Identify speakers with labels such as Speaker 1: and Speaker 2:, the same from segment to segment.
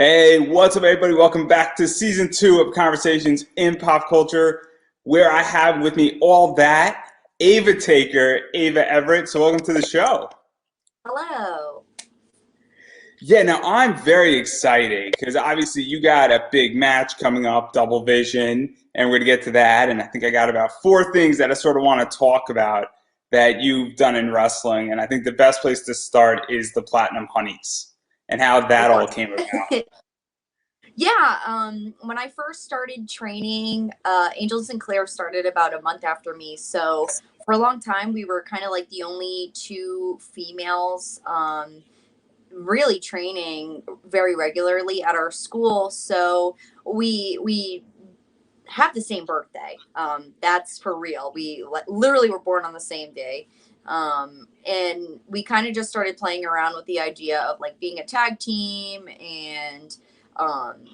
Speaker 1: Hey, what's up, everybody? Welcome back to season 2 of Conversations in Pop Culture, where I have with me all that Ava Taker, Ava Everett. So, welcome to the show.
Speaker 2: Hello.
Speaker 1: Yeah, now I'm very excited because obviously you got a big match coming up, Double Vision, and we're going to get to that. And I think I got about four things that I sort of want to talk about that you've done in wrestling. And I think the best place to start is the Platinum Honeys and how that all came about.
Speaker 2: Yeah, when I first started training, Angel Sinclair started about a month after me. So for a long time, we were kind of like the only two females really training very regularly at our school. So we have the same birthday. That's for real. We literally were born on the same day. And we kind of just started playing around with the idea of like being a tag team, and um,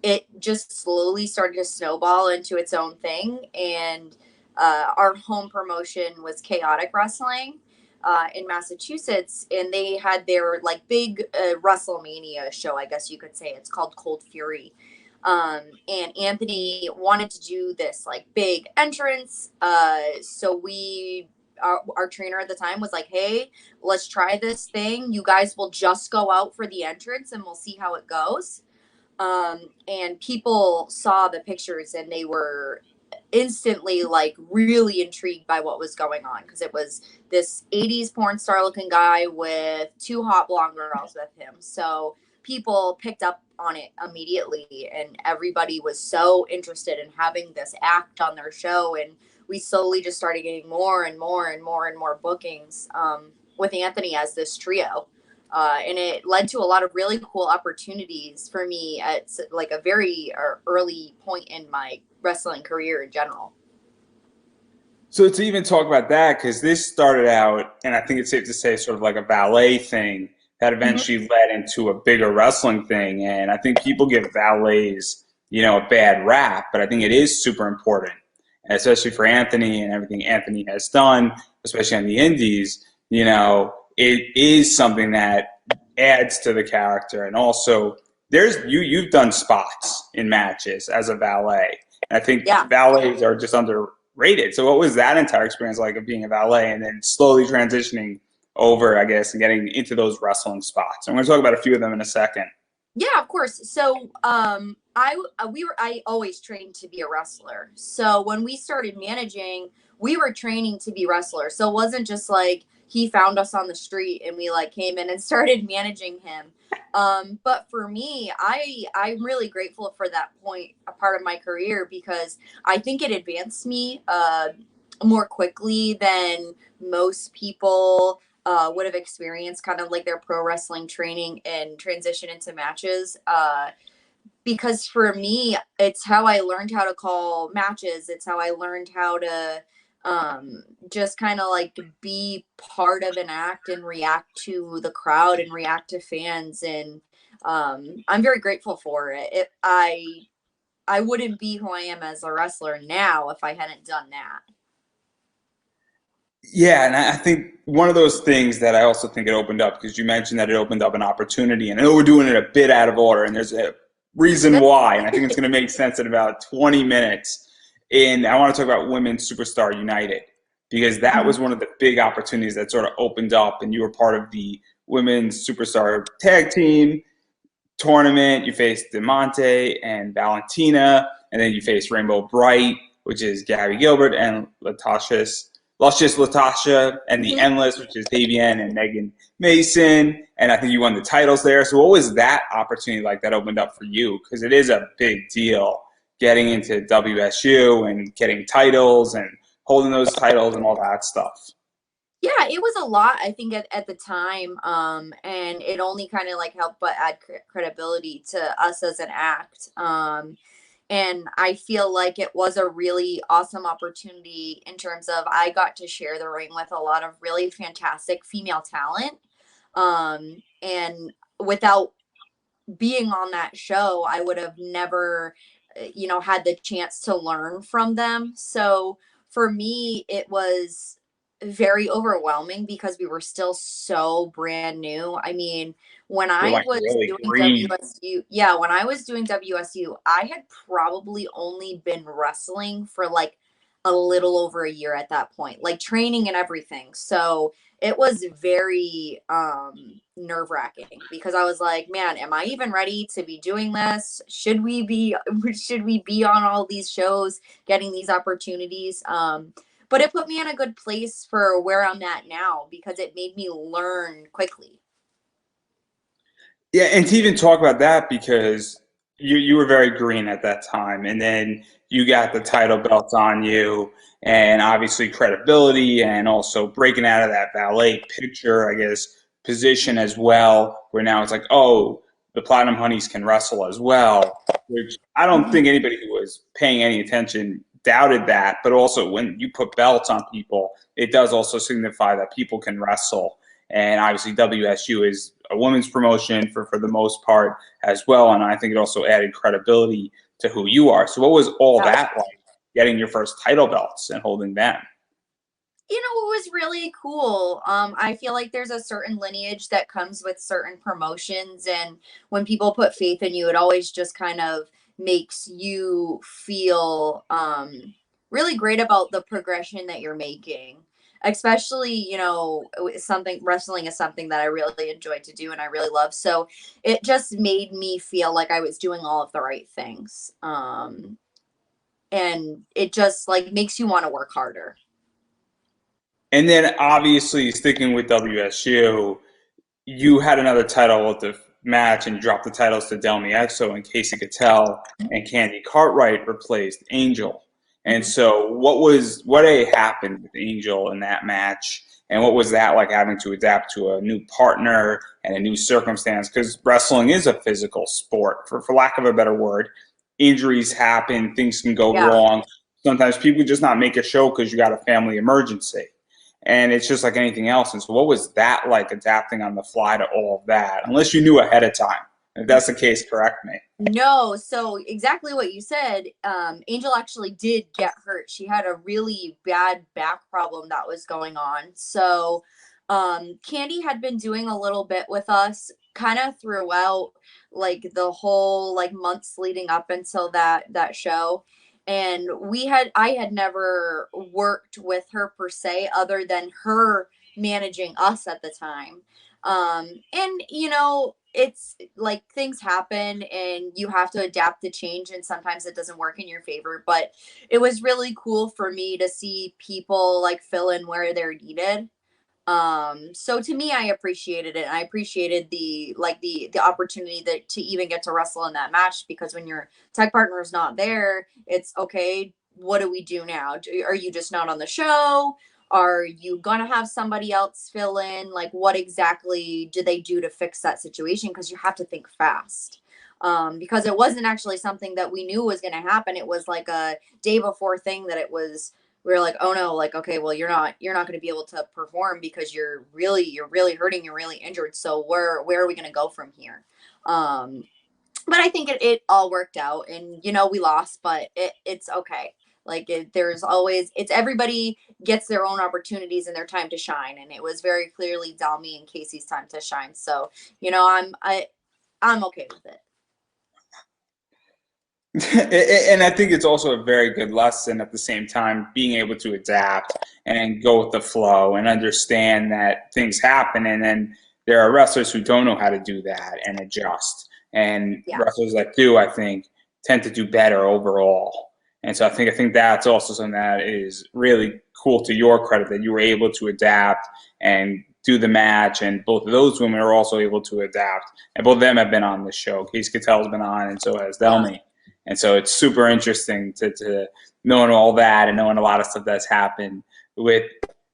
Speaker 2: it just slowly started to snowball into its own thing. And our home promotion was Chaotic Wrestling in Massachusetts, and they had their like big WrestleMania show, I guess you could say. It's called Cold Fury. And Anthony wanted to do this like big entrance. So our trainer at the time was like, "Hey, let's try this thing. You guys will just go out for the entrance, and we'll see how it goes." And people saw the pictures, and they were instantly like really intrigued by what was going on, because it was this 80s porn star looking guy with two hot blonde girls with him. So people picked up on it immediately, and everybody was so interested in having this act on their show. And we slowly just started getting more and more and more and more bookings with Anthony as this trio. And it led to a lot of really cool opportunities for me at like a very early point in my wrestling career in general.
Speaker 1: So to even talk about that, because this started out, and I think it's safe to say, sort of like a ballet thing that
Speaker 2: Mhm.
Speaker 1: eventually led into a bigger wrestling thing. And I think people give ballets, a bad rap, but I think it is super important, and especially for Anthony and everything Anthony has done, especially on the indies. It is something that adds to the character, and also you've done spots in matches as a valet. And I think
Speaker 2: Yeah.
Speaker 1: valets are just underrated. So what was that entire experience like of being a valet and then slowly transitioning over, I guess, and getting into those wrestling spots? I'm going to talk about a few of them in a second.
Speaker 2: Yeah, of course. So, I always trained to be a wrestler. So when we started managing, we were training to be wrestlers. So it wasn't just like he found us on the street and we like came in and started managing him. But for me, I'm really grateful for that point, a part of my career, because I think it advanced me more quickly than most people would have experienced kind of like their pro wrestling training and transition into matches. Because for me, it's how I learned how to call matches. It's how I learned how to just kind of like be part of an act and react to the crowd and react to fans. And I'm very grateful for it. I wouldn't be who I am as a wrestler now if I hadn't done that.
Speaker 1: Yeah, and I think one of those things that I also think it opened up, because you mentioned that it opened up an opportunity, and I know we're doing it a bit out of order, and there's a reason why, and I think it's going to make sense in about 20 minutes. And I want to talk about Women's Superstar United, because that
Speaker 2: Mhm.
Speaker 1: was one of the big opportunities that sort of opened up, and you were part of the Women's Superstar Tag Team tournament. You faced DeMonte and Valentina, and then you faced Rainbow Bright, which is Gabby Gilbert, and Luscious Latasha, and the
Speaker 2: Mhm.
Speaker 1: Endless, which is Davienne and Megan Mason. And I think you won the titles there. So what was that opportunity like that opened up for you? Because it is a big deal getting into WSU and getting titles and holding those titles and all that stuff.
Speaker 2: Yeah, it was a lot, I think, at the time. And it only kind of like helped but add credibility to us as an act. And I feel like it was a really awesome opportunity in terms of I got to share the ring with a lot of really fantastic female talent. And without being on that show, I would have never, had the chance to learn from them. So for me, it was very overwhelming because we were still so brand new. I mean, when
Speaker 1: You're
Speaker 2: I
Speaker 1: like
Speaker 2: was
Speaker 1: really
Speaker 2: doing
Speaker 1: green.
Speaker 2: WSU, yeah, when I was doing WSU, I had probably only been wrestling for like a little over a year at that point, like training and everything. So it was very nerve-wracking because I was like, man, am I even ready to be doing this? Should we be on all these shows, getting these opportunities? But it put me in a good place for where I'm at now because it made me learn quickly.
Speaker 1: Yeah, and to even talk about that because you were very green at that time, and then you got the title belts on you, and obviously credibility, and also breaking out of that valet picture, I guess, position as well, where now it's like, oh, the Platinum Honeys can wrestle as well, which I don't think anybody who was paying any attention doubted that, but also when you put belts on people, it does also signify that people can wrestle. And obviously, WSU is a women's promotion for the most part as well. And I think it also added credibility to who you are. So, what was all
Speaker 2: Yeah.
Speaker 1: that like, getting your first title belts and holding them?
Speaker 2: It was really cool. I feel like there's a certain lineage that comes with certain promotions, and when people put faith in you, it always just kind of makes you feel really great about the progression that you're making. Especially, something wrestling is something that I really enjoy to do and I really love. So it just made me feel like I was doing all of the right things. And it just like makes you want to work harder.
Speaker 1: And then, obviously, sticking with WSU, you had another title at the match and dropped the titles to Delmi Exo and Casey Cattell, and Candy Cartwright replaced Angel. And
Speaker 2: Mhm.
Speaker 1: so, what happened with Angel in that match, and what was that like having to adapt to a new partner and a new circumstance? Because wrestling is a physical sport, for lack of a better word. Injuries happen, things can go
Speaker 2: Yeah.
Speaker 1: wrong. Sometimes people just not make a show because you got a family emergency, and it's just like anything else. And so, what was that like adapting on the fly to all of that? Unless you knew ahead of time. If that's the case, correct me.
Speaker 2: No, so exactly what you said. Angel actually did get hurt. She had a really bad back problem that was going on. So, Candy had been doing a little bit with us kind of throughout like the whole like months leading up until that show. And I had never worked with her per se other than her managing us at the time. And it's like things happen and you have to adapt to change, and sometimes it doesn't work in your favor, but it was really cool for me to see people like fill in where they're needed. So to me, I appreciated it. I appreciated the opportunity that to even get to wrestle in that match, because when your tech partner is not there, it's okay, what do we do now? Are you just not on the show? Are you gonna have somebody else fill in? Like, what exactly do they do to fix that situation? Because you have to think fast. Because it wasn't actually something that we knew was going to happen. It was like a day before thing that it was, we were like, oh no, like, okay, well, you're not going to be able to perform because you're really hurting, you're really injured. So where are we going to go from here? Um, but I think it all worked out, and we lost, but it's okay. Like there's always, it's everybody gets their own opportunities and their time to shine, and it was very clearly Dalmi and Casey's time to shine. So I'm okay with it.
Speaker 1: And I think it's also a very good lesson at the same time, being able to adapt and go with the flow and understand that things happen. And then there are wrestlers who don't know how to do that and adjust. And
Speaker 2: Yeah.
Speaker 1: wrestlers that do, I think, tend to do better overall. And so I think that's also something that is really cool to your credit, that you were able to adapt and do the match. And both of those women are also able to adapt. And both of them have been on the show. Case Catel's been on, and so has
Speaker 2: Yeah.
Speaker 1: Delmy. And so it's super interesting to knowing all that and knowing a lot of stuff that's happened with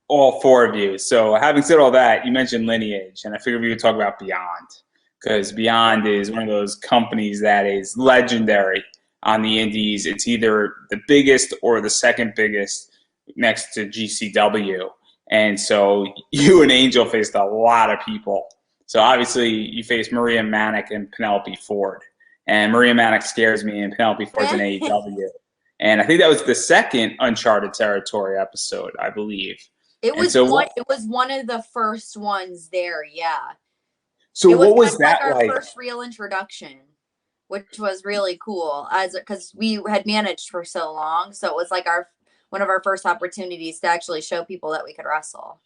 Speaker 1: all four of you. So having said all that, you mentioned Lineage, and I figured we would talk about Beyond, because Beyond is one of those companies that is legendary on the indies. It's either the biggest or the second biggest next to GCW. And so you and Angel faced a lot of people. So obviously you faced Maria Manic and Penelope Ford. And Maria Manic scares me, and Penelope Ford's in AEW. And I think that was the second Uncharted Territory episode, I believe. And so what?
Speaker 2: It was one of the first ones there, yeah.
Speaker 1: So
Speaker 2: It was
Speaker 1: what
Speaker 2: kind
Speaker 1: was
Speaker 2: of like
Speaker 1: that
Speaker 2: our
Speaker 1: like?
Speaker 2: first real introduction, which was really cool as because we had managed for so long, so it was like our one of our first opportunities to actually show people that we could wrestle.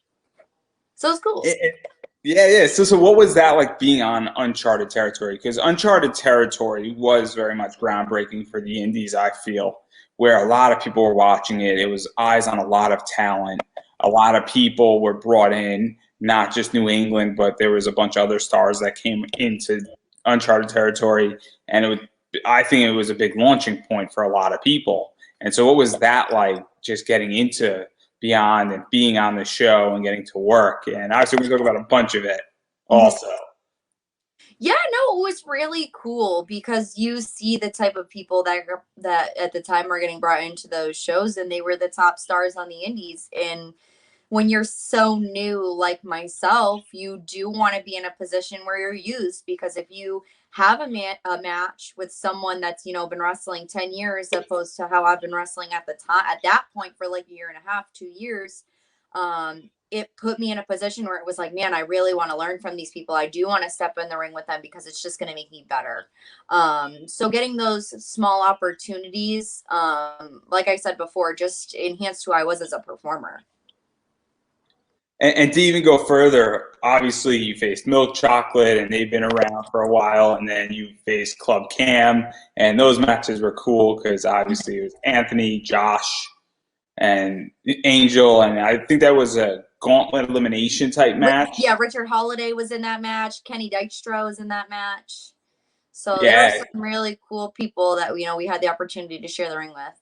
Speaker 2: So it was cool.
Speaker 1: Yeah, yeah. So what was that like being on uncharted territory? Because uncharted territory was very much groundbreaking for the indies, I feel, where a lot of people were watching it. It was eyes on a lot of talent. A lot of people were brought in, not just New England, but there was a bunch of other stars that came into uncharted territory, and I think it was a big launching point for a lot of people. And so, what was that like? Just getting into Beyond and being on the show and getting to work. And obviously, we talk about a bunch of it
Speaker 2: Mhm.
Speaker 1: also.
Speaker 2: Yeah, no, it was really cool because you see the type of people that at the time were getting brought into those shows, and they were the top stars on the indies. And when you're so new like myself, you do want to be in a position where you're used because if you have a match with someone that's, you know, been wrestling 10 years opposed to how I've been wrestling at the time at that point for like a year and a half, 2 years, it put me in a position where it was like, man, I really want to learn from these people. I do want to step in the ring with them because it's just going to make me better. So getting those small opportunities, like I said before, just enhanced who I was as a performer.
Speaker 1: And to even go further, obviously, you faced Milk Chocolate, and they've been around for a while. And then you faced Club Cam, and those matches were cool because obviously it was Anthony, Josh, and Angel. And I think that was a gauntlet elimination type match.
Speaker 2: Yeah, Richard Holiday was in that match. Kenny Dykstra was in that match. So there were
Speaker 1: Yeah.
Speaker 2: some really cool people that we had the opportunity to share the ring with.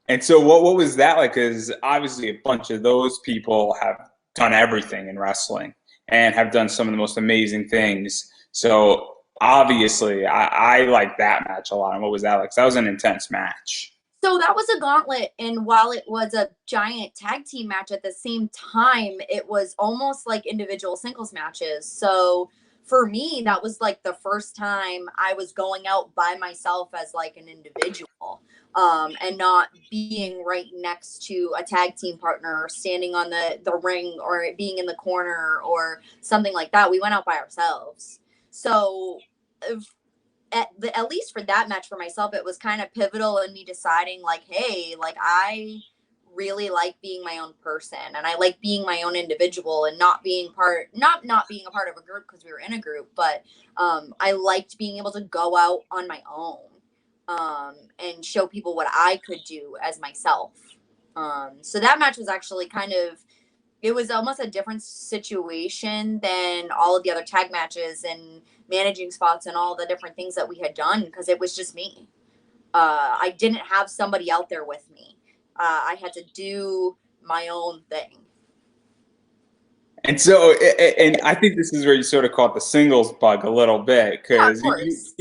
Speaker 1: And so, what was that like? Because obviously, a bunch of those people have done everything in wrestling and have done some of the most amazing things. So, obviously, I like that match a lot. And what was that like? 'Cause that was an intense match.
Speaker 2: So that was a gauntlet, and while it was a giant tag team match at the same time, it was almost like individual singles matches. So for me, that was like the first time I was going out by myself as like an individual, and not being right next to a tag team partner or standing on the ring or being in the corner or something like that. We went out by ourselves. So at least for that match for myself, it was kind of pivotal in me deciding like, hey, like I really like being my own person and I like being my own individual and not being a part of a group because we were in a group, but I liked being able to go out on my own, and show people what I could do as myself. So that match was actually it was almost a different situation than all of the other tag matches and managing spots and all the different things that we had done because it was just me. I didn't have somebody out there with me. I had to do my own thing.
Speaker 1: And so, and I think this is where you sort of caught the singles bug a little bit
Speaker 2: Yeah, of
Speaker 1: because
Speaker 2: course.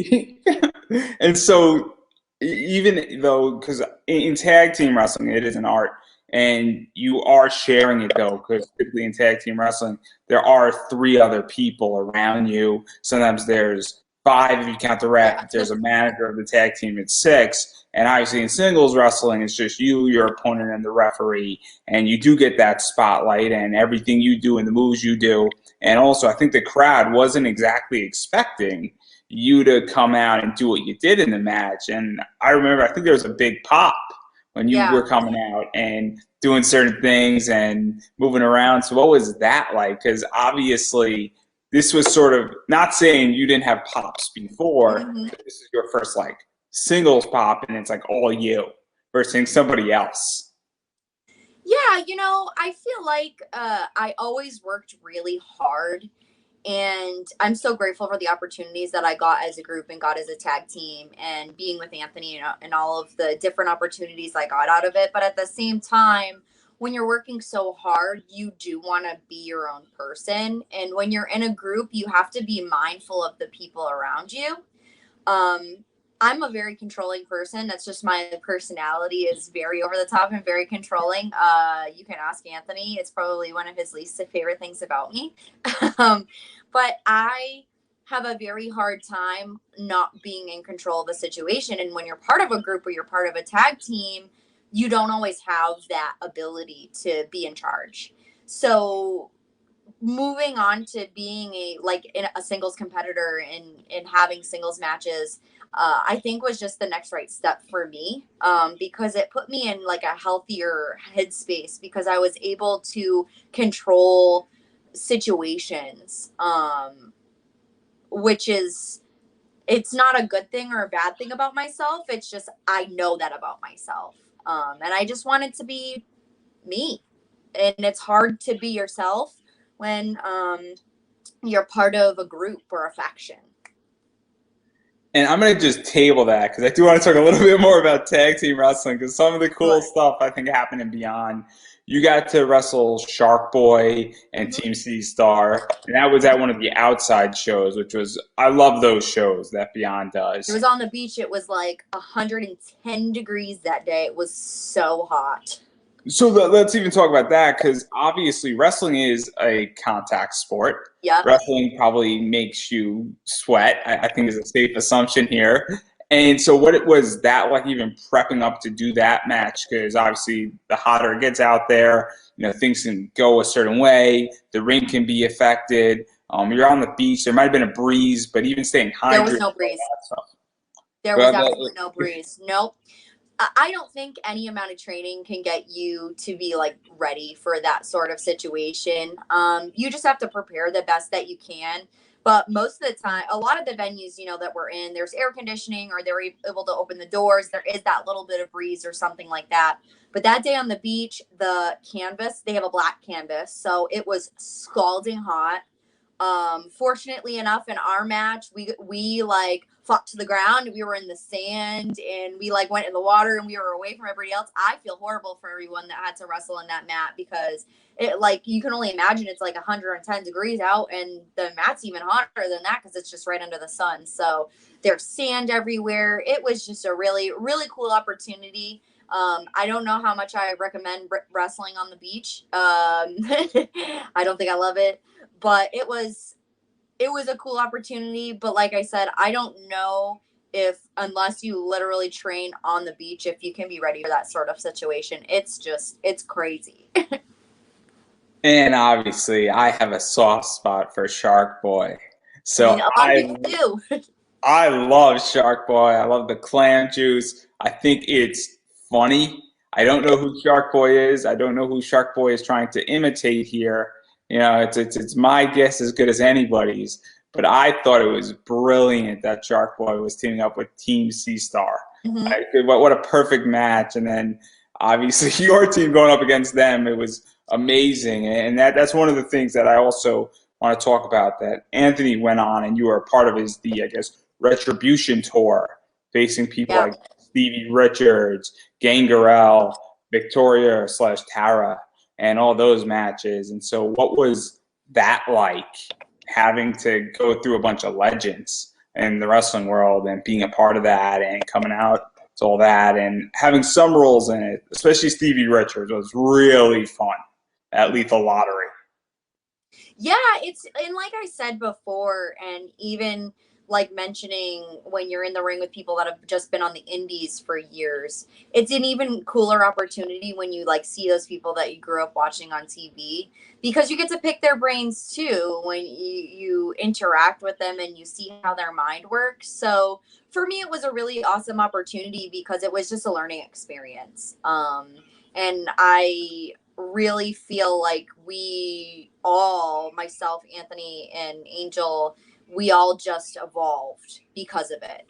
Speaker 1: and so even though because in tag team wrestling it is an art and you are sharing it though because typically in tag team wrestling there are three other people around you. Sometimes there's five if you count the ref.
Speaker 2: Yeah.
Speaker 1: If there's a manager of the tag team, it's six. And obviously in singles wrestling, it's just you, your opponent, and the referee and you do get that spotlight and everything you do and the moves you do. And also, I think the crowd wasn't exactly expecting you to come out and do what you did in the match. And I remember, I think there was a big pop when you
Speaker 2: Yeah.
Speaker 1: were coming out and doing certain things and moving around. So, what was that like? Because obviously, this was sort of not saying you didn't have pops before,
Speaker 2: Hmm.
Speaker 1: but this is your first like singles pop, and it's like all you versus somebody else.
Speaker 2: Yeah, I feel like I always worked really hard, and I'm so grateful for the opportunities that I got as a group and got as a tag team and being with Anthony and all of the different opportunities I got out of it. But at the same time, when you're working so hard, you do want to be your own person. And when you're in a group, you have to be mindful of the people around you. um I'm a very controlling person. That's just my personality is very over the top and very controlling. You can ask Anthony. It's probably one of his least favorite things about me. um but I have a very hard time not being in control of a situation, and when you're part of a group or you're part of a tag team, you don't always have that ability to be in charge. So moving on to being a singles competitor and having singles matches, I think was just the next right step for me, because it put me in like a healthier headspace because I was able to control situations, which is, it's not a good thing or a bad thing about myself. It's just I know that about myself, and I just wanted to be me. And it's hard to be yourself when you're part of a group or a faction.
Speaker 1: And I'm going to just table that because I do want to talk a little bit more about tag team wrestling because some of the cool
Speaker 2: But
Speaker 1: stuff I think happened in Beyond. You got to wrestle Shark Boy and
Speaker 2: mhm.
Speaker 1: Team Sea Star, and that was at one of the outside shows, which was, I love those shows that Beyond
Speaker 2: It
Speaker 1: does.
Speaker 2: was on the beach. It was like 110 degrees that day. It was so hot.
Speaker 1: So let's even talk about that because obviously wrestling is a contact sport.
Speaker 2: Yep.
Speaker 1: Wrestling probably makes you sweat. I think is a safe assumption here. And so, what it was that like even prepping up to do that match? Because obviously, the hotter it gets out there, things can go a certain way. The ring can be affected. You're on the beach. There might have been a breeze, but even staying
Speaker 2: There was
Speaker 1: hydrated,
Speaker 2: no
Speaker 1: all
Speaker 2: breeze.
Speaker 1: that stuff.
Speaker 2: There was
Speaker 1: But
Speaker 2: absolutely no breeze. Nope. I don't think any amount of training can get you to be like ready for that sort of situation. You just have to prepare the best that you can. But most of the time, a lot of the venues, that we're in, there's air conditioning or they're able to open the doors. There is that little bit of breeze or something like that. But that day on the beach, the canvas, they have a black canvas. So it was scalding hot. Fortunately enough, in our match, we like fought to the ground. We were in the sand and we like went in the water and we were away from everybody else. I feel horrible for everyone that had to wrestle in that mat because it, like, you can only imagine it's like 110 degrees out and the mat's even hotter than that because it's just right under the sun. So there's sand everywhere. It was just a really really cool opportunity. I don't know how much I recommend wrestling on the beach. I don't think I love it, but it was a cool opportunity. But like I said, I don't know if, unless you literally train on the beach, if you can be ready for that sort of situation. It's crazy.
Speaker 1: and obviously, I have a soft spot for Shark Boy.
Speaker 2: I mean,
Speaker 1: So
Speaker 2: a lot of people do.
Speaker 1: I love Shark Boy. I love the clam juice. I think it's funny. I don't know who Shark Boy is. I don't know who Shark Boy is trying to imitate here. It's my guess as good as anybody's. But I thought it was brilliant that Shark Boy was teaming up with Team Sea Star.
Speaker 2: Hmm.
Speaker 1: What a perfect match! And then obviously your team going up against them, it was amazing. And that's one of the things that I also want to talk about that Anthony went on, and you were a part of his I guess Retribution tour, facing people
Speaker 2: Yeah.
Speaker 1: like Stevie Richards, Gangrel, Victoria slash Tara, and all those matches. And so, what was that like having to go through a bunch of legends in the wrestling world and being a part of that and coming out to all that and having some roles in it, especially Stevie Richards, was really fun at Lethal Lottery.
Speaker 2: Yeah, it's, and like I said before, and even like mentioning when you're in the ring with people that have just been on the indies for years, it's an even cooler opportunity when you like see those people that you grew up watching on TV, because you get to pick their brains too when you interact with them and you see how their mind works. So for me, it was a really awesome opportunity because it was just a learning experience. And I really feel like we all, myself, Anthony, and Angel, we all just evolved because of it.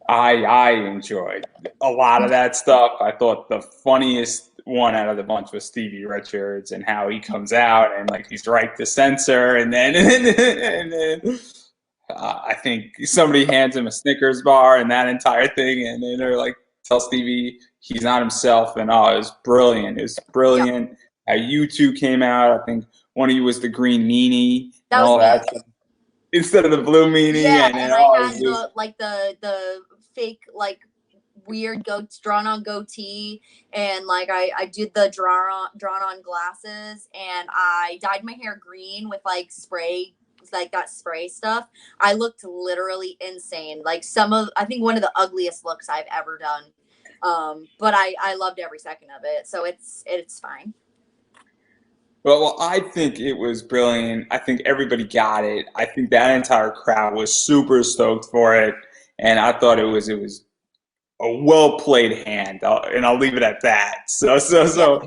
Speaker 1: I enjoyed a lot of that stuff. I thought the funniest one out of the bunch was Stevie Richards and how he comes out and like he's right to censor, and then I think somebody hands him a Snickers bar and that entire thing, and then they're like tell Stevie he's not himself, and oh, it was brilliant. It was
Speaker 2: Yep,
Speaker 1: brilliant. How you two came out. I think one of you was the green meanie and
Speaker 2: that was
Speaker 1: all
Speaker 2: me.
Speaker 1: that stuff instead of the blue meanie,
Speaker 2: Yeah,
Speaker 1: and then
Speaker 2: and I
Speaker 1: oh, it
Speaker 2: had
Speaker 1: was just
Speaker 2: the fake like weird goats drawn on goatee, and like I did the drawn on glasses, and I dyed my hair green with like spray, like that spray stuff. I looked literally insane. Like, some of, I think one of the ugliest looks I've ever done. But I loved every second of it, so it's fine.
Speaker 1: Well, I think it was brilliant. I think everybody got it. I think that entire crowd was super stoked for it, and I thought it was a well played hand, and I'll leave it at that.
Speaker 2: Yeah.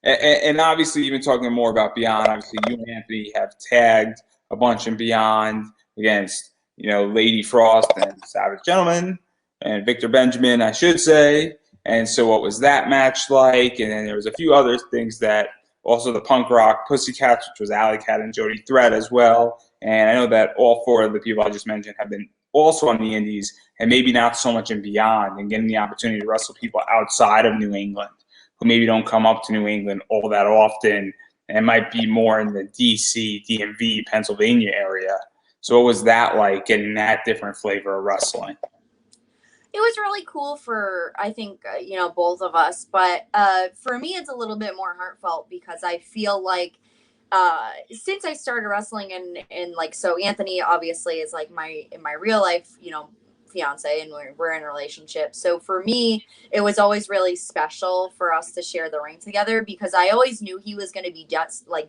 Speaker 1: And obviously, even talking more about Beyond, obviously, you and Anthony have tagged a bunch in Beyond against, Lady Frost and Savage Gentleman and Victor Benjamin, I should say. And so, what was that match like? And then there was a few other things that also the punk rock Pussycats, which was Alley Cat and Jody Threat as well. And I know that all four of the people I just mentioned have been also on the Indies, and maybe not so much in Beyond, and getting the opportunity to wrestle people outside of New England who maybe don't come up to New England all that often and might be more in the DC, DMV, Pennsylvania area. So what was that like, getting that different flavor of wrestling?
Speaker 2: It was really cool for, I think, both of us, but for me it's a little bit more heartfelt because I feel like since I started wrestling, and like, so Anthony obviously is like my, in my real life, fiance, and we're in a relationship. So for me, it was always really special for us to share the ring together because I always knew he was going to be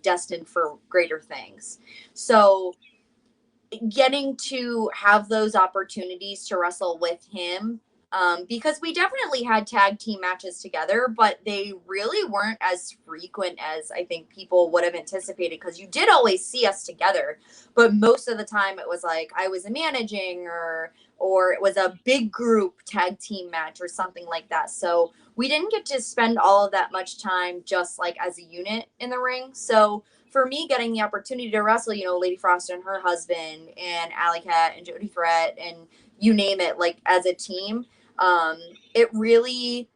Speaker 2: destined for greater things. So getting to have those opportunities to wrestle with him, because we definitely had tag team matches together, but they really weren't as frequent as I think people would have anticipated, because you did always see us together, but most of the time it was like I was managing, or it was a big group tag team match or something like that. So we didn't get to spend all of that much time just like as a unit in the ring. So for me, getting the opportunity to wrestle, Lady Frost and her husband, and Alley Cat and Jody Threat, and you name it, like as a team, um, it really,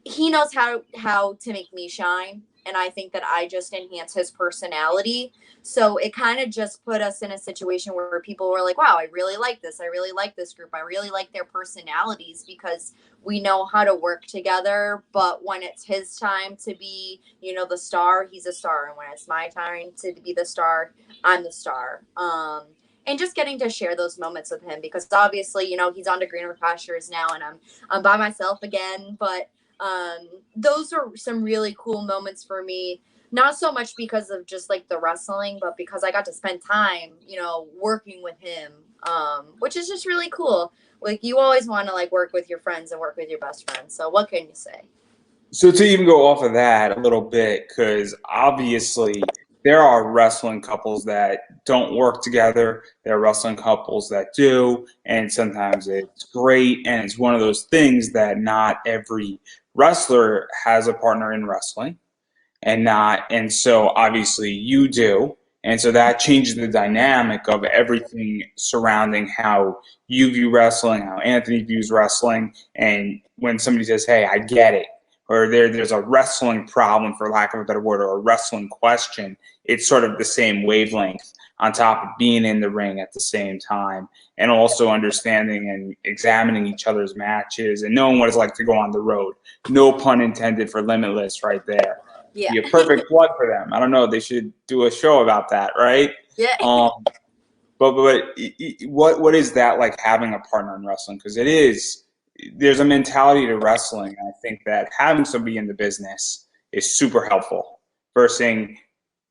Speaker 2: he knows how to make me shine, and I think that I just enhance his personality. So it kind of just put us in a situation where people were like, wow, I really like this, I really like this group, I really like their personalities, because we know how to work together. But when it's his time to be, the star, he's a star, and when it's my time to be the star, I'm the star. And just getting to share those moments with him, because obviously, he's on to greener pastures now, and I'm by myself again. But those are some really cool moments for me, not so much because of just like the wrestling, but because I got to spend time, working with him, which is just really cool. Like, you always want to like work with your friends and work with your best friends, so what can you say?
Speaker 1: So to even go off of that a little bit, because obviously there are wrestling couples that don't work together. There are wrestling couples that do, and sometimes it's great. And it's one of those things that not every wrestler has a partner in wrestling, and so obviously you do. And so that changes the dynamic of everything surrounding how you view wrestling, how Anthony views wrestling. And when somebody says, hey, I get it, or there's a wrestling problem, for lack of a better word, or a wrestling question, it's sort of the same wavelength, on top of being in the ring at the same time, and also understanding and examining each other's matches and knowing what it's like to go on the road. No pun intended for Limitless right there.
Speaker 2: Yeah.
Speaker 1: Be a perfect plug for them. I don't know. They should do a show about that, right?
Speaker 2: Yeah.
Speaker 1: Um, but what is that like, having a partner in wrestling? Because it is, there's a mentality to wrestling. And I think that having somebody in the business is super helpful versus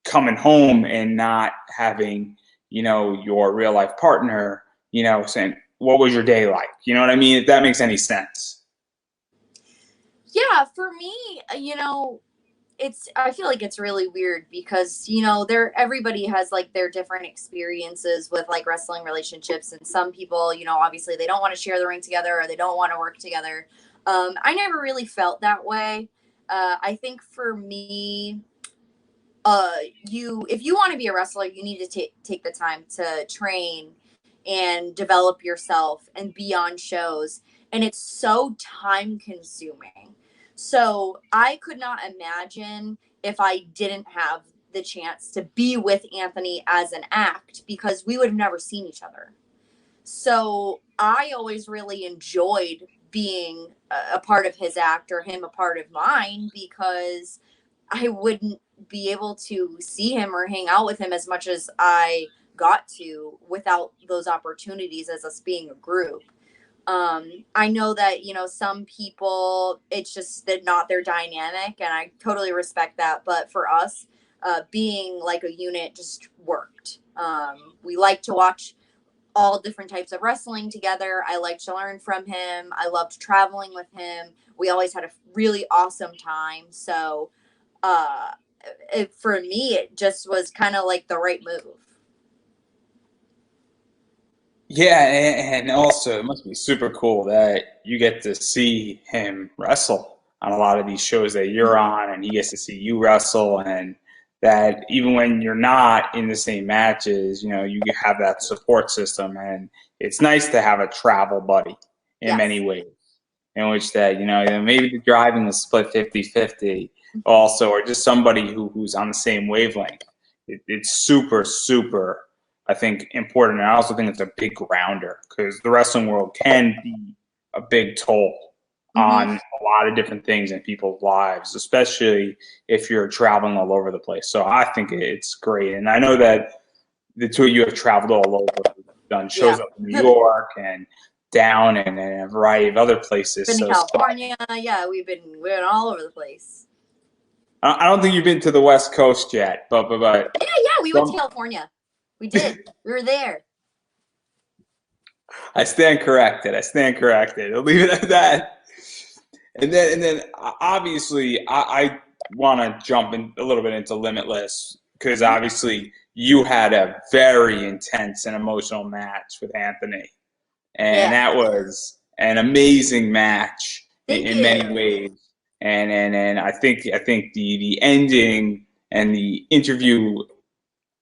Speaker 1: coming home and not having, your real life partner, saying, what was your day like? You know what I mean? If that makes any sense.
Speaker 2: Yeah, for me, it's, I feel like it's really weird because there, everybody has like their different experiences with like wrestling relationships, and some people, obviously they don't want to share the ring together, or they don't want to work together. I never really felt that way. I think for me, you, if you want to be a wrestler, you need to take the time to train and develop yourself and be on shows, and it's so time consuming. So I could not imagine if I didn't have the chance to be with Anthony as an act, because we would have never seen each other. So I always really enjoyed being a part of his act, or him a part of mine, because I wouldn't be able to see him or hang out with him as much as I got to without those opportunities as us being a group. I know that, some people, it's just that not their dynamic, and I totally respect that. But for us, being like a unit just worked. We like to watch all different types of wrestling together. I liked to learn from him. I loved traveling with him. We always had a really awesome time. So, uh, for me, it just was kind of like the right move.
Speaker 1: Yeah, and also it must be super cool that you get to see him wrestle on a lot of these shows that you're on, and he gets to see you wrestle, and that even when you're not in the same matches, you have that support system, and it's nice to have a travel buddy in many
Speaker 2: Yes.
Speaker 1: ways, in which that, maybe the driving is split 50-50 also, or just somebody who's on the same wavelength. It's super, super, I think, important. And I also think it's a big grounder because the wrestling world can be a big toll
Speaker 2: Mm-hmm.
Speaker 1: on a lot of different things in people's lives, especially if you're traveling all over the place. So I think it's great. And I know that the two of you have traveled all over, done shows
Speaker 2: Yeah.
Speaker 1: up in New York and down and a variety of other places.
Speaker 2: Been to
Speaker 1: So
Speaker 2: California. Yeah, we've been all over the place.
Speaker 1: I don't think you've been to the West Coast yet, but
Speaker 2: Yeah, yeah, we went to
Speaker 1: some,
Speaker 2: California. We did. We were there.
Speaker 1: I stand corrected. I stand corrected. I'll leave it at that. And then obviously I want to jump in a little bit into Limitless because obviously you had a very intense and emotional match with Anthony, and
Speaker 2: Yeah.
Speaker 1: that was an amazing match
Speaker 2: Thank
Speaker 1: in many
Speaker 2: you.
Speaker 1: ways. And I think the ending and the interview,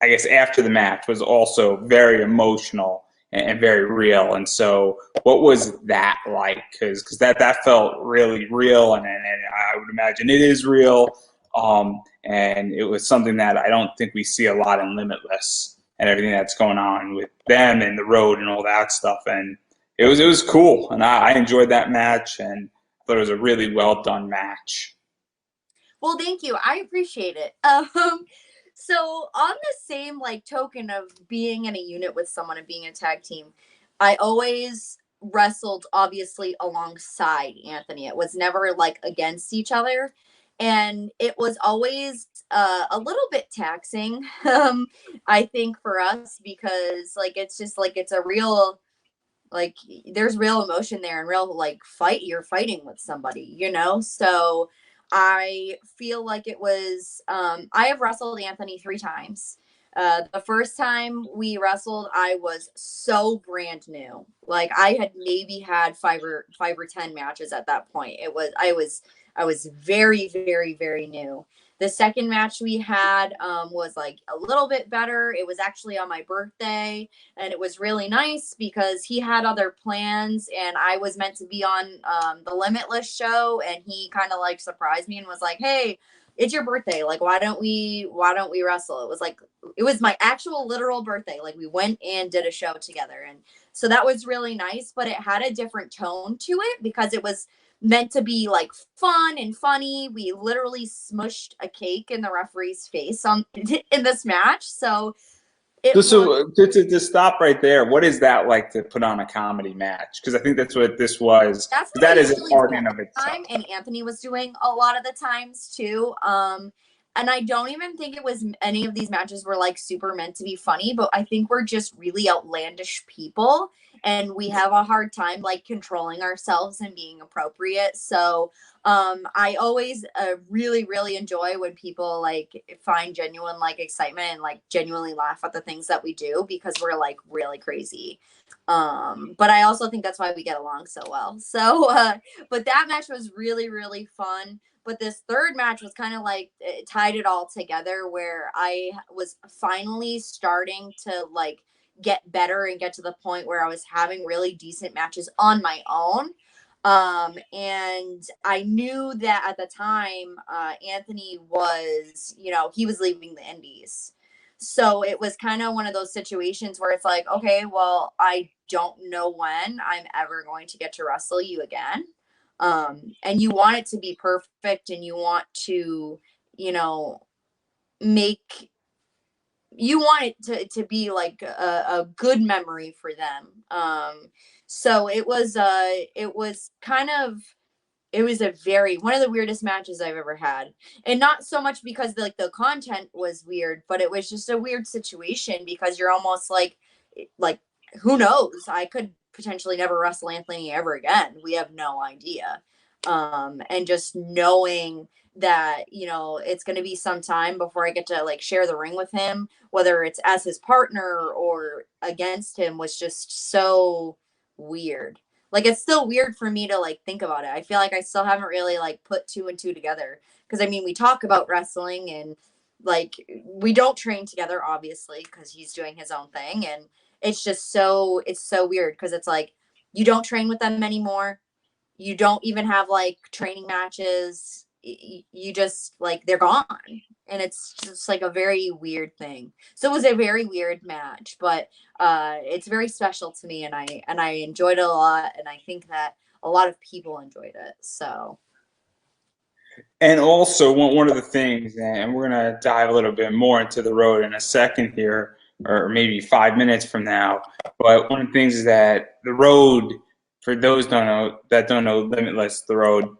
Speaker 1: I guess, after the match was also very emotional and very real. And so, what was that like? Because that felt really real, and I would imagine it is real. And it was something that I don't think we see a lot in Limitless and everything that's going on with them and the road and all that stuff. And it was cool, and I enjoyed that match, and I thought it was a really well done match.
Speaker 2: Well, thank you. I appreciate it. So on the same like token of being in a unit with someone and being a tag team, I always wrestled obviously alongside Anthony. It was never like against each other. And it was always a little bit taxing, I think, for us because like it's just like it's a real like there's real emotion there and real like you're fighting with somebody. So I feel like it was I have wrestled Anthony 3 times. The first time we wrestled, I was so brand new. Like I had maybe had 5 or 10 matches at that point. I was very, very, very new. The second match we had was like a little bit better. It was actually on my birthday, and it was really nice because he had other plans, and I was meant to be on the Limitless show, and he kind of like surprised me and was like, "Hey, it's your birthday. Like, why don't we wrestle?" It was my actual literal birthday. Like we went and did a show together, and so that was really nice. But it had a different tone to it because it was meant to be like fun and funny. We literally smushed a cake in the referee's face on in this match, so it was
Speaker 1: To stop right there, what is that like to put on a comedy match? Because I think that's what this was.
Speaker 2: that's
Speaker 1: Because
Speaker 2: what I
Speaker 1: that is an
Speaker 2: usually do
Speaker 1: art
Speaker 2: all
Speaker 1: in of
Speaker 2: the
Speaker 1: itself.
Speaker 2: time, and Anthony was doing a lot of the times too. And I don't even think it was any of these matches were like super meant to be funny, but I think we're just really outlandish people, and we have a hard time like controlling ourselves and being appropriate. So I always really really enjoy when people like find genuine like excitement and like genuinely laugh at the things that we do because we're like really crazy. But I also think that's why we get along so well. So but that match was really really fun. But this third match was kind of like it tied it all together where I was finally starting to like get better and get to the point where I was having really decent matches on my own. And I knew that at the time, Anthony was, he was leaving the Indies. So it was kind of one of those situations where it's like, okay, well, I don't know when I'm ever going to get to wrestle you again. And you want it to be perfect, and you want to, you know, make you want it to be like a good memory for them. So it was kind of, it was a very, one of the weirdest matches I've ever had. And not so much because the content was weird, but it was just a weird situation because you're almost like who knows? I could potentially never wrestle Anthony ever again. We have no idea. And just knowing that, you know, it's going to be some time before I get to like share the ring with him, whether it's as his partner or against him, was just so weird. Like it's still weird for me to like think about it. I feel like I still haven't really like put two and two together because I mean we talk about wrestling and like we don't train together obviously because he's doing his own thing, and it's just so, it's so weird because it's like you don't train with them anymore. You don't even have like training matches. You just like they're gone, and it's just like a very weird thing. So it was a very weird match, but it's very special to me, and I enjoyed it a lot, and I think that a lot of people enjoyed it. So
Speaker 1: And also, one of the things, and we're going to dive a little bit more into the road in a second here, or maybe 5 minutes from now. But one of the things is that the road, for those don't know Limitless, the road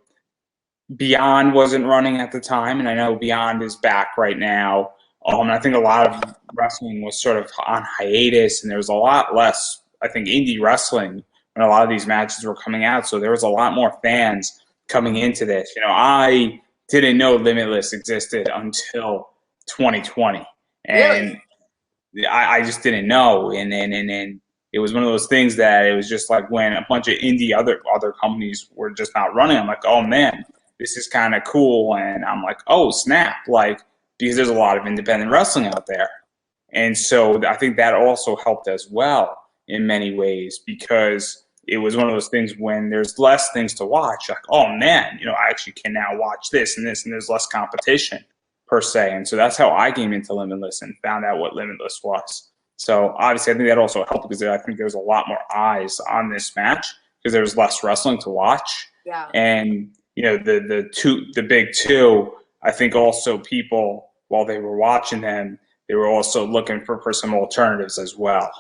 Speaker 1: Beyond wasn't running at the time, and I know Beyond is back right now. I think a lot of wrestling was sort of on hiatus, and there was a lot less, I think, indie wrestling when a lot of these matches were coming out. So there was a lot more fans coming into this. You know, I didn't know Limitless existed until 2020,
Speaker 2: really,
Speaker 1: and I just didn't know. And it was one of those things that it was just like when a bunch of indie other companies were just not running. I'm like, oh man, this is kind of cool. And I'm like, oh snap, like because there's a lot of independent wrestling out there. And so I think that also helped as well in many ways because it was one of those things when there's less things to watch, like, oh man, you know, I actually can now watch this and this, and there's less competition per se. And so that's how I came into Limitless and found out what Limitless was. So obviously, I think that also helped because I think there's a lot more eyes on this match because there was less wrestling to watch.
Speaker 2: yeah.
Speaker 1: And you know, the big two, I think also people while they were watching them, they were also looking for some alternatives as well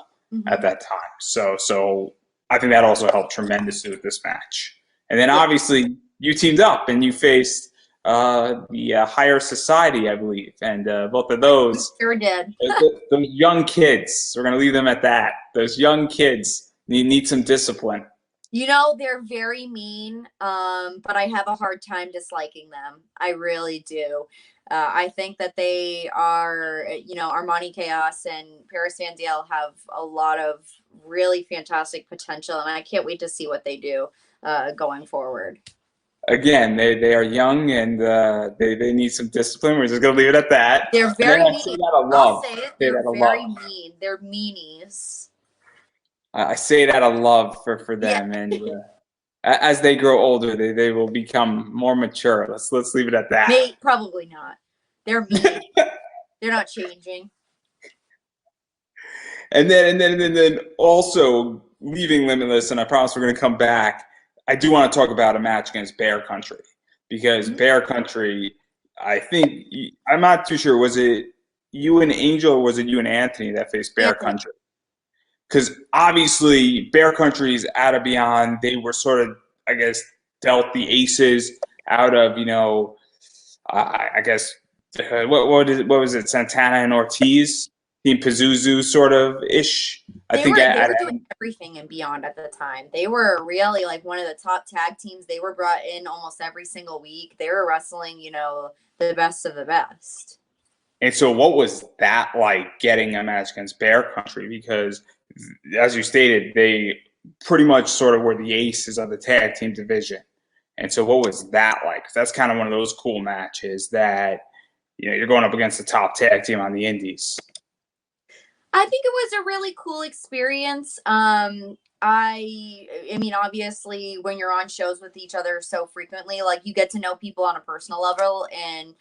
Speaker 1: at
Speaker 2: Hmm.
Speaker 1: that time. So I think that also helped tremendously with this match. And then
Speaker 2: Yeah,
Speaker 1: obviously you teamed up and you faced the Higher Society, I believe, and both of
Speaker 2: we
Speaker 1: those
Speaker 2: sure did.
Speaker 1: those young kids. We're gonna leave them at that. Those young kids need some discipline.
Speaker 2: You know, they're very mean, but I have a hard time disliking them. I really do. I think that they are, you know, Armani Chaos and Paris Van Dale have a lot of really fantastic potential, and I can't wait to see what they do going forward.
Speaker 1: Again, they are young and they need some discipline. We're just gonna leave it at that.
Speaker 2: They're
Speaker 1: And then
Speaker 2: very
Speaker 1: I say
Speaker 2: mean.
Speaker 1: that a
Speaker 2: I'll
Speaker 1: love.
Speaker 2: say it.
Speaker 1: Say
Speaker 2: They're
Speaker 1: that a
Speaker 2: very
Speaker 1: love.
Speaker 2: mean. They're meanies.
Speaker 1: I say that a love for
Speaker 2: Yeah,
Speaker 1: them, and as they grow older, they will become more mature. Let's leave it at that.
Speaker 2: may probably not. They're mean. They're not changing.
Speaker 1: And then also leaving Limitless, and I promise we're going to come back. I do want to talk about a match against Bear Country because
Speaker 2: Mhm.
Speaker 1: Bear Country, I think I'm not too sure. Was it you and Angel, or was it you and Anthony that faced Bear
Speaker 2: Anthony.
Speaker 1: Country? Because obviously Bear Country's out of Beyond. They were sort of, I guess, dealt the aces out of I guess what was it, Santana and Ortiz, Team Pazuzu sort of ish. I think
Speaker 2: They were doing everything and beyond at the time. They were really like one of the top tag teams. They were brought in almost every single week. They were wrestling, you know, the best of the best.
Speaker 1: and so what was that like getting a match against Bear Country? Because as you stated, they pretty much sort of were the aces of the tag team division. And so what was that like? 'Cause that's kind of one of those cool matches that you're going up against the top tag team on the indies.
Speaker 2: I think it was a really cool experience. I mean, obviously, when you're on shows with each other so frequently, like you get to know people on a personal level, and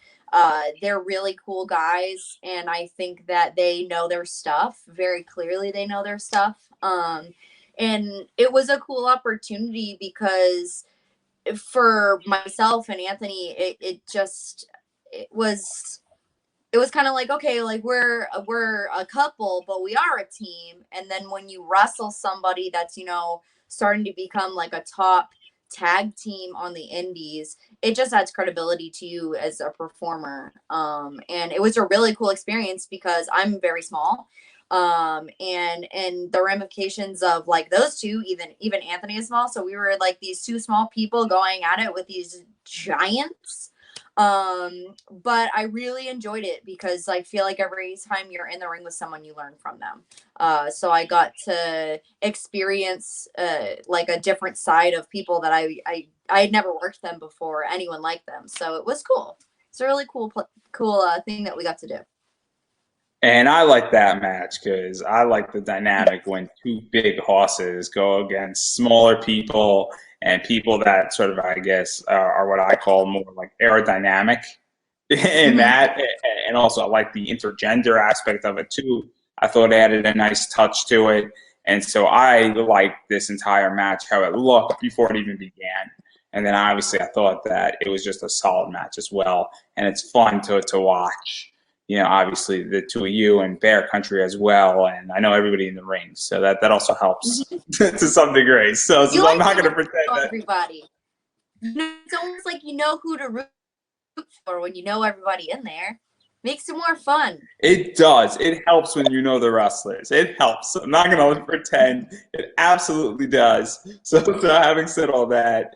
Speaker 2: they're really cool guys. And I think that they know their stuff very clearly. They know their stuff. And it was a cool opportunity because for myself and Anthony, it just it was it was kind of like, okay, like we're a couple, but we are a team. And then when you wrestle somebody that's, you know, starting to become like a top tag team on the indies, it just adds credibility to you as a performer. And it was a really cool experience because I'm very small. And the ramifications of like those two, even Anthony is small. So we were like these two small people going at it with these giants. But I really enjoyed it because I feel like every time you're in the ring with someone, you learn from them. So I got to experience like a different side of people that I had never worked them before, anyone like them. So it was cool. It's a really cool thing that we got to do.
Speaker 1: And I like that match because I like the dynamic when two big horses go against smaller people and people that sort of, I guess, are what I call more like aerodynamic in
Speaker 2: Mm-hmm.
Speaker 1: that. And also, I like the intergender aspect of it too. I thought it added a nice touch to it. And so I liked this entire match, how it looked before it even began. And then obviously, I thought that it was just a solid match as well. And it's fun to watch, obviously the two of you and Bear Country as well, and I know everybody in the ring, so that also helps to some degree. So
Speaker 2: You
Speaker 1: I'm
Speaker 2: like
Speaker 1: not
Speaker 2: to
Speaker 1: going to
Speaker 2: root
Speaker 1: pretend
Speaker 2: for
Speaker 1: that
Speaker 2: everybody. It's almost like you know who to root for when you know everybody in there. Makes it more fun.
Speaker 1: it does. It helps when you know the wrestlers. It helps. I'm not going to pretend. It absolutely does. So having said all that,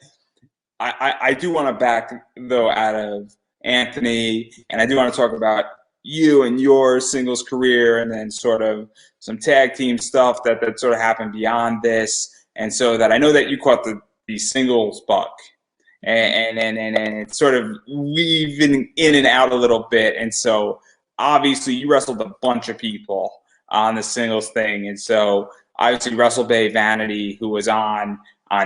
Speaker 1: I do want to back though out of Anthony, and I do want to talk about you and your singles career, and then sort of some tag team stuff that sort of happened beyond this, and so that I know that you caught the singles bug, and it's sort of weaving in and out a little bit, and so obviously you wrestled a bunch of people on the singles thing, and so obviously Russell Bay Vanity, who was on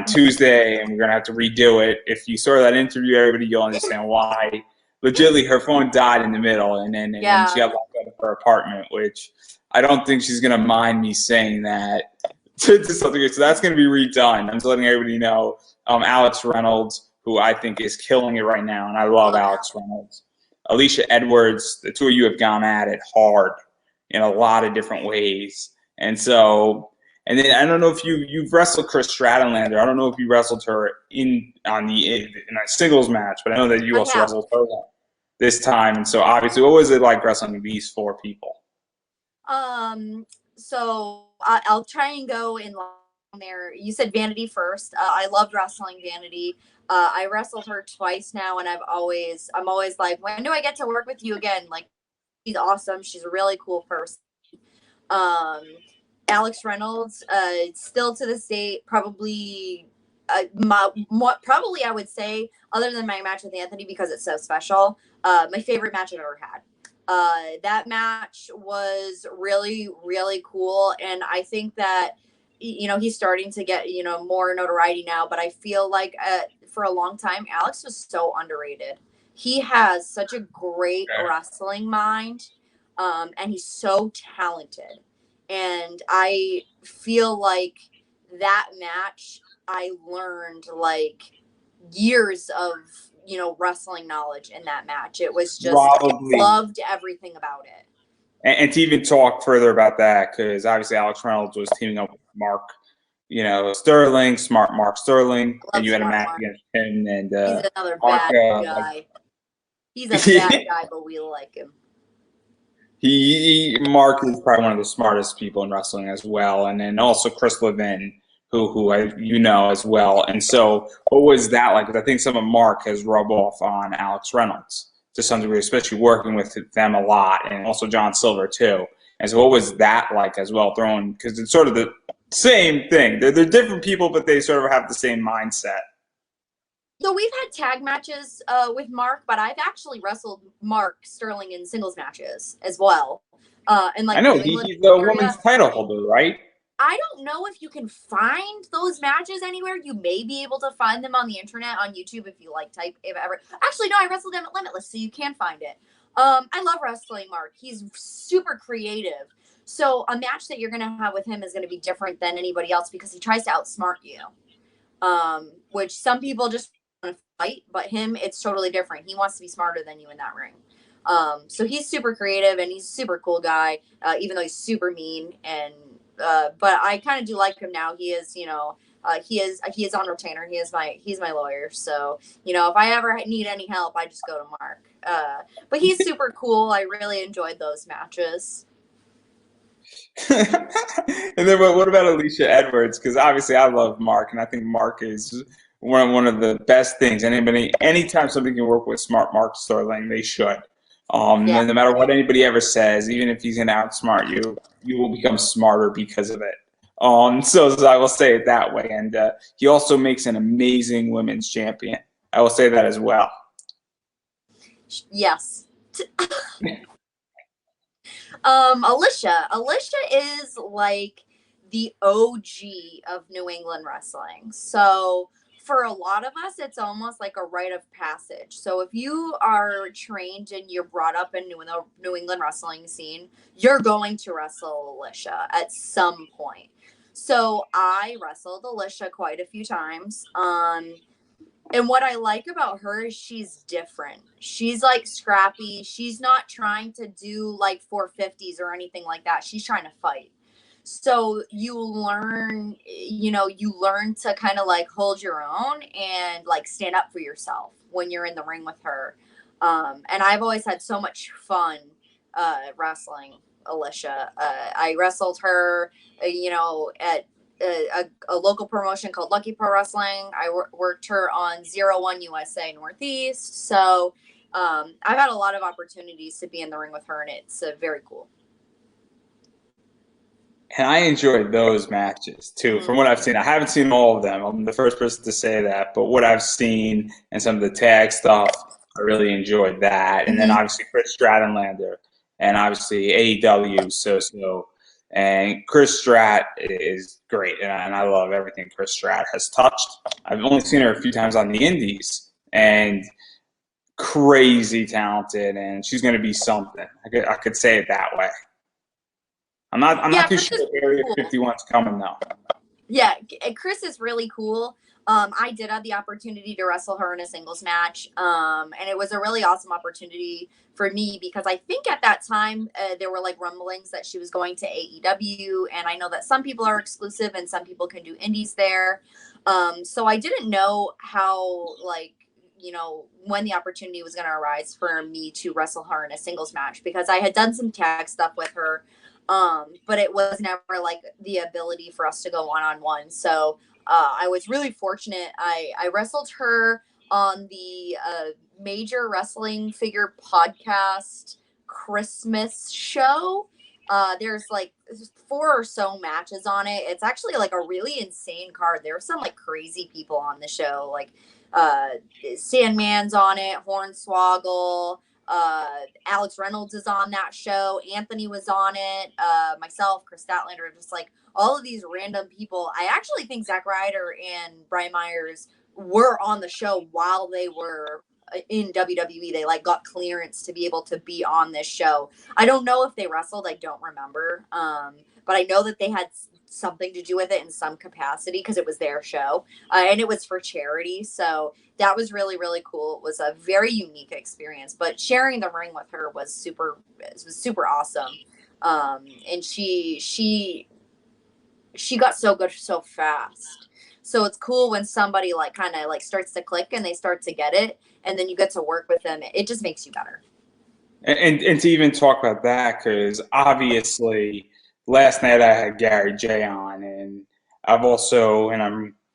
Speaker 1: Tuesday, and we're gonna have to redo it. If you saw that interview, everybody, you'll understand why. Legitimately, her phone died in the middle, and then she
Speaker 2: Yeah.
Speaker 1: got locked out of her apartment, which I don't think she's gonna mind me saying that to some degree. So that's gonna be redone. I'm just letting everybody know. Alex Reynolds, who I think is killing it right now, and I love
Speaker 2: Love
Speaker 1: Alex Reynolds. Alicia Edwards, the two of you have gone at it hard in a lot of different ways, and so and then I don't know if you've wrestled Chris Strattonlander. I don't know if you wrestled her in a singles match, but I know that you
Speaker 2: I
Speaker 1: also
Speaker 2: have.
Speaker 1: wrestled her this time. And so obviously, what was it like wrestling these four people?
Speaker 2: So I'll try and go in line there. You said Vanity first. I loved wrestling Vanity. I wrestled her twice now, and I'm always like, when do I get to work with you again? Like, she's awesome. She's a really cool person. Um, Alex Reynolds, still to this date, probably probably I would say, other than my match with Anthony because it's so special, my favorite match I've ever had. That match was really, really cool, and I think that he's starting to get more notoriety now. But I feel like for a long time, Alex was so underrated. He has such a great wrestling mind, and he's so talented. And I feel like that match, I learned like years of wrestling knowledge in that match. It was just, I
Speaker 1: Probably.
Speaker 2: loved everything about it.
Speaker 1: And to even talk further about that, because obviously Alex Reynolds was teaming up with Mark, Sterling, smart Mark Sterling, and
Speaker 2: Love
Speaker 1: you had a
Speaker 2: Smart
Speaker 1: match
Speaker 2: Mark.
Speaker 1: against him and
Speaker 2: He's another
Speaker 1: Mark.
Speaker 2: bad guy. He's a bad guy, but we like him.
Speaker 1: Mark is probably one of the smartest people in wrestling as well, and then also Chris Levin, who as well. And so, what was that like? Because I think some of Mark has rubbed off on Alex Reynolds to some degree, especially working with them a lot, and also John Silver too. And so, what was that like as well? Throwing because it's sort of the same thing. They're different people, but they sort of have the same mindset.
Speaker 2: So we've had tag matches with Mark, but I've actually wrestled Mark Sterling in singles matches as well. In
Speaker 1: I
Speaker 2: like
Speaker 1: know
Speaker 2: New England
Speaker 1: he's the
Speaker 2: area.
Speaker 1: women's title holder, right?
Speaker 2: I don't know if you can find those matches anywhere. You may be able to find them on the internet on YouTube if you like type Ava Everett. Actually, no, I wrestled him at Limitless, so you can find it. I love wrestling Mark. He's super creative. So a match that you're gonna have with him is gonna be different than anybody else because he tries to outsmart you. Which some people just want to fight, but him, it's totally different. He wants to be smarter than you in that ring. So he's super creative and he's a super cool guy, even though he's super mean. And but I kind of do like him now. He is, he is on retainer. He's my lawyer. So if I ever need any help, I just go to Mark. But he's super cool. I really enjoyed those matches.
Speaker 1: And then what about Alicia Edwards? Because obviously I love Mark, and I think Mark is one of the best things. Anytime somebody can work with smart Mark Sterling, they should.
Speaker 2: Yeah.
Speaker 1: No matter what anybody ever says, even if he's gonna outsmart you, you will become smarter because of it. So I will say it that way. And he also makes an amazing women's champion. I will say that as well.
Speaker 2: Yes. Alicia is like the OG of New England wrestling. So for a lot of us, it's almost like a rite of passage. So if you are trained and you're brought up in New England wrestling scene, you're going to wrestle Alicia at some point. So I wrestled Alicia quite a few times. And what I like about her is she's different. She's like scrappy. She's not trying to do like 450s or anything like that. She's trying to fight. So you learn to kind of like hold your own and like stand up for yourself when you're in the ring with her. And I've always had so much fun wrestling Alicia. I wrestled her, at a local promotion called Lucky Pro Wrestling. I worked her on 01 USA Northeast. So I've had a lot of opportunities to be in the ring with her, and it's very cool.
Speaker 1: And I enjoyed those matches too. From what I've seen, I haven't seen all of them. I'm the first person to say that, but what I've seen and some of the tag stuff, I really enjoyed that. And then
Speaker 2: Mm-hmm.
Speaker 1: obviously Chris Strattonlander, and obviously AEW, so. And Chris Strat is great, and I love everything Chris Strat has touched. I've only seen her a few times on the Indies, and crazy talented, and she's going to be something. I could say it that way. I'm
Speaker 2: Yeah,
Speaker 1: not too
Speaker 2: Chris
Speaker 1: sure
Speaker 2: is
Speaker 1: if Area
Speaker 2: cool.
Speaker 1: 51's coming though.
Speaker 2: Yeah, Chris is really cool. I did have the opportunity to wrestle her in a singles match, and it was a really awesome opportunity for me because I think at that time there were like rumblings that she was going to AEW, and I know that some people are exclusive and some people can do indies there. So I didn't know how when the opportunity was going to arise for me to wrestle her in a singles match because I had done some tag stuff with her, but it was never like the ability for us to go one on one. So I was really fortunate. I wrestled her on the Major Wrestling Figure Podcast Christmas show. There's like four or so matches on it. It's actually like a really insane card. There were some like crazy people on the show, like uh, Sandman's on it, Hornswoggle, Alex Reynolds is on that show. Anthony was on it. Myself, Chris Statlander, just like all of these random people. I actually think Zack Ryder and Brian Myers were on the show while they were in WWE. They like got clearance to be able to be on this show. I don't know if they wrestled. I don't remember. But I know that they had something to do with it in some capacity because it was their show and it was for charity. So that was really really cool. It was a very unique experience, but sharing the ring with her was super awesome. And she got so good so fast. So it's cool when somebody like kind of like starts to click and they start to get it, and then you get to work with them. It just makes you better.
Speaker 1: And to even talk about that, because obviously last night I had Gary J on, and I'm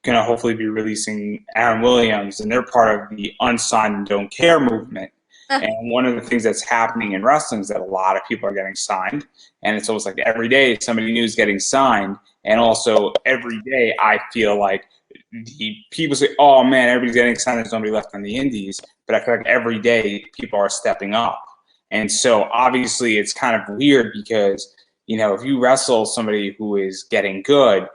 Speaker 1: gonna hopefully be releasing Aaron Williams, and they're part of the unsigned and don't care movement. And one of the things that's happening in wrestling is that a lot of people are getting signed, and it's almost like every day somebody new is getting signed, and also every day I feel like the people say, "Oh man, everybody's getting signed. There's nobody left on the indies," but I feel like every day people are stepping up. And so obviously it's kind of weird because, if you wrestle somebody who is getting good,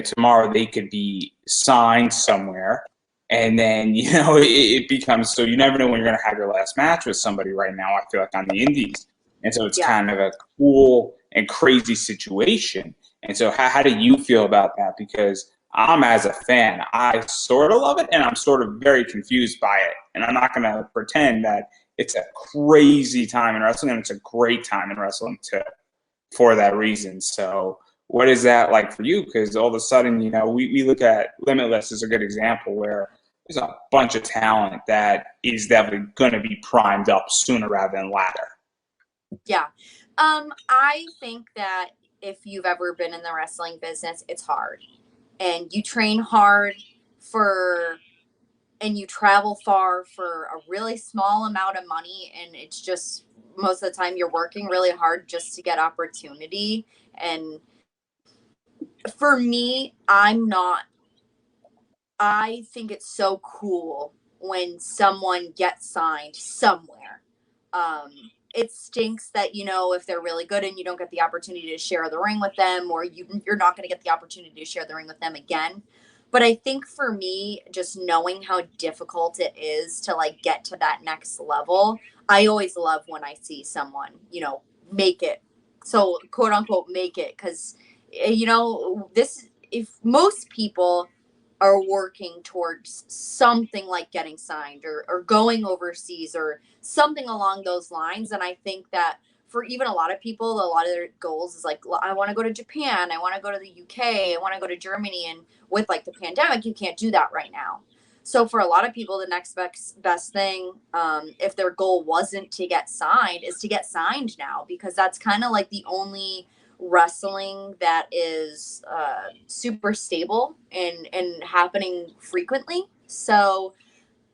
Speaker 1: tomorrow they could be signed somewhere. And then, it becomes so you never know when you're going to have your last match with somebody right now, I feel like on the indies. And so it's
Speaker 2: Yeah.
Speaker 1: kind of a cool and crazy situation. And so how do you feel about that? Because I'm as a fan, I sort of love it, and I'm sort of very confused by it. And I'm not going to pretend that it's a crazy time in wrestling, and it's a great time in wrestling too, for that reason. So, what is that like for you? Because all of a sudden, we look at Limitless as a good example where there's a bunch of talent that is definitely going to be primed up sooner rather than later.
Speaker 2: Yeah. I think that if you've ever been in the wrestling business, it's hard. And you train hard for and you travel far for a really small amount of money, and it's just most of the time you're working really hard just to get opportunity. And for me, I think it's so cool when someone gets signed somewhere. It stinks that, if they're really good and you don't get the opportunity to share the ring with them, or you're not going to get the opportunity to share the ring with them again. But I think for me, just knowing how difficult it is to like get to that next level, I always love when I see someone, make it. So quote unquote make it, because this if most people are working towards something like getting signed, or going overseas or something along those lines. And I think that for even a lot of people, a lot of their goals is like, I want to go to Japan, I want to go to the UK, I want to go to Germany. And with like the pandemic, you can't do that right now. So for a lot of people, the next best thing, if their goal wasn't to get signed, is to get signed now, because that's kind of like the only wrestling that is super stable and happening frequently. So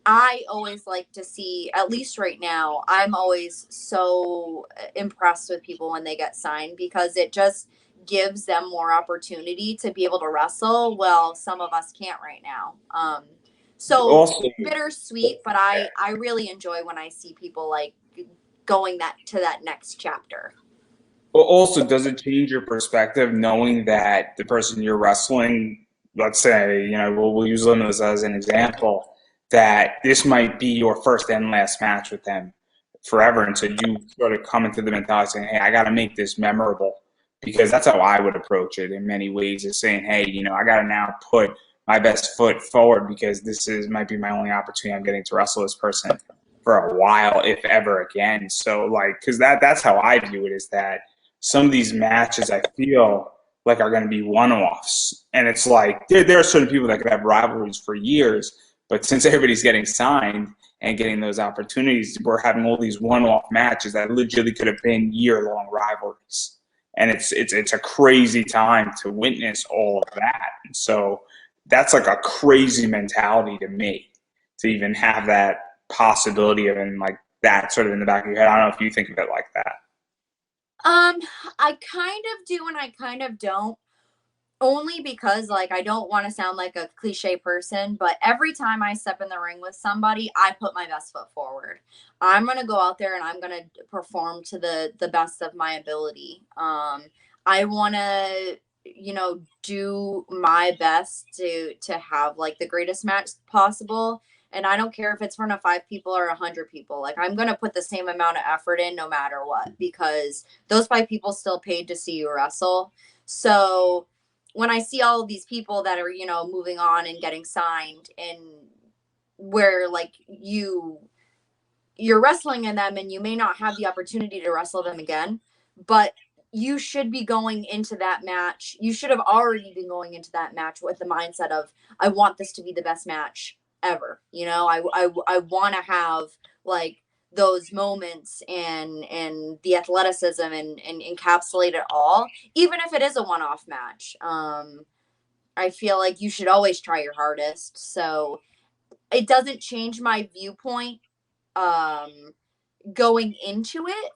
Speaker 2: I always like to see, at least right now, I'm always so impressed with people when they get signed, because it just gives them more opportunity to be able to wrestle. Well, some of us can't right now. So
Speaker 1: Also,
Speaker 2: bittersweet, but I really enjoy when I see people like going that to that next chapter.
Speaker 1: Also, does it change your perspective knowing that the person you're wrestling, let's say, we'll use Limitless as an example, that this might be your first and last match with them forever. And so you sort of come into the mentality saying, hey, I got to make this memorable, because that's how I would approach it in many ways, is saying, hey, I got to now put my best foot forward, because might be my only opportunity I'm getting to wrestle this person for a while, if ever again. So like, because that's how I view it, is that some of these matches I feel like are going to be one-offs, and it's like there are certain people that could have rivalries for years, but since everybody's getting signed and getting those opportunities, we're having all these one-off matches that literally could have been year-long rivalries, and it's a crazy time to witness all of that. And so that's like a crazy mentality to me, to even have that possibility of, and like that sort of in the back of your head. I don't know if you think of it like that.
Speaker 2: Um, I kind of do and I kind of don't. Only because like I don't want to sound like a cliche person, but every time I step in the ring with somebody, I put my best foot forward. I'm going to go out there and I'm going to perform to the best of my ability. I want to do my best to have like the greatest match possible. And I don't care if it's in front of 5 people or 100 people. Like I'm gonna put the same amount of effort in no matter what, because those 5 people still paid to see you wrestle. So when I see all of these people that are, moving on and getting signed, and where like you're wrestling in them and you may not have the opportunity to wrestle them again, but you should be going into that match. You should have already been going into that match with the mindset of, I want this to be the best match ever. I want to have like those moments and the athleticism and encapsulate it all, even if it is a one-off match. I feel like you should always try your hardest. So it doesn't change my viewpoint um, going into it.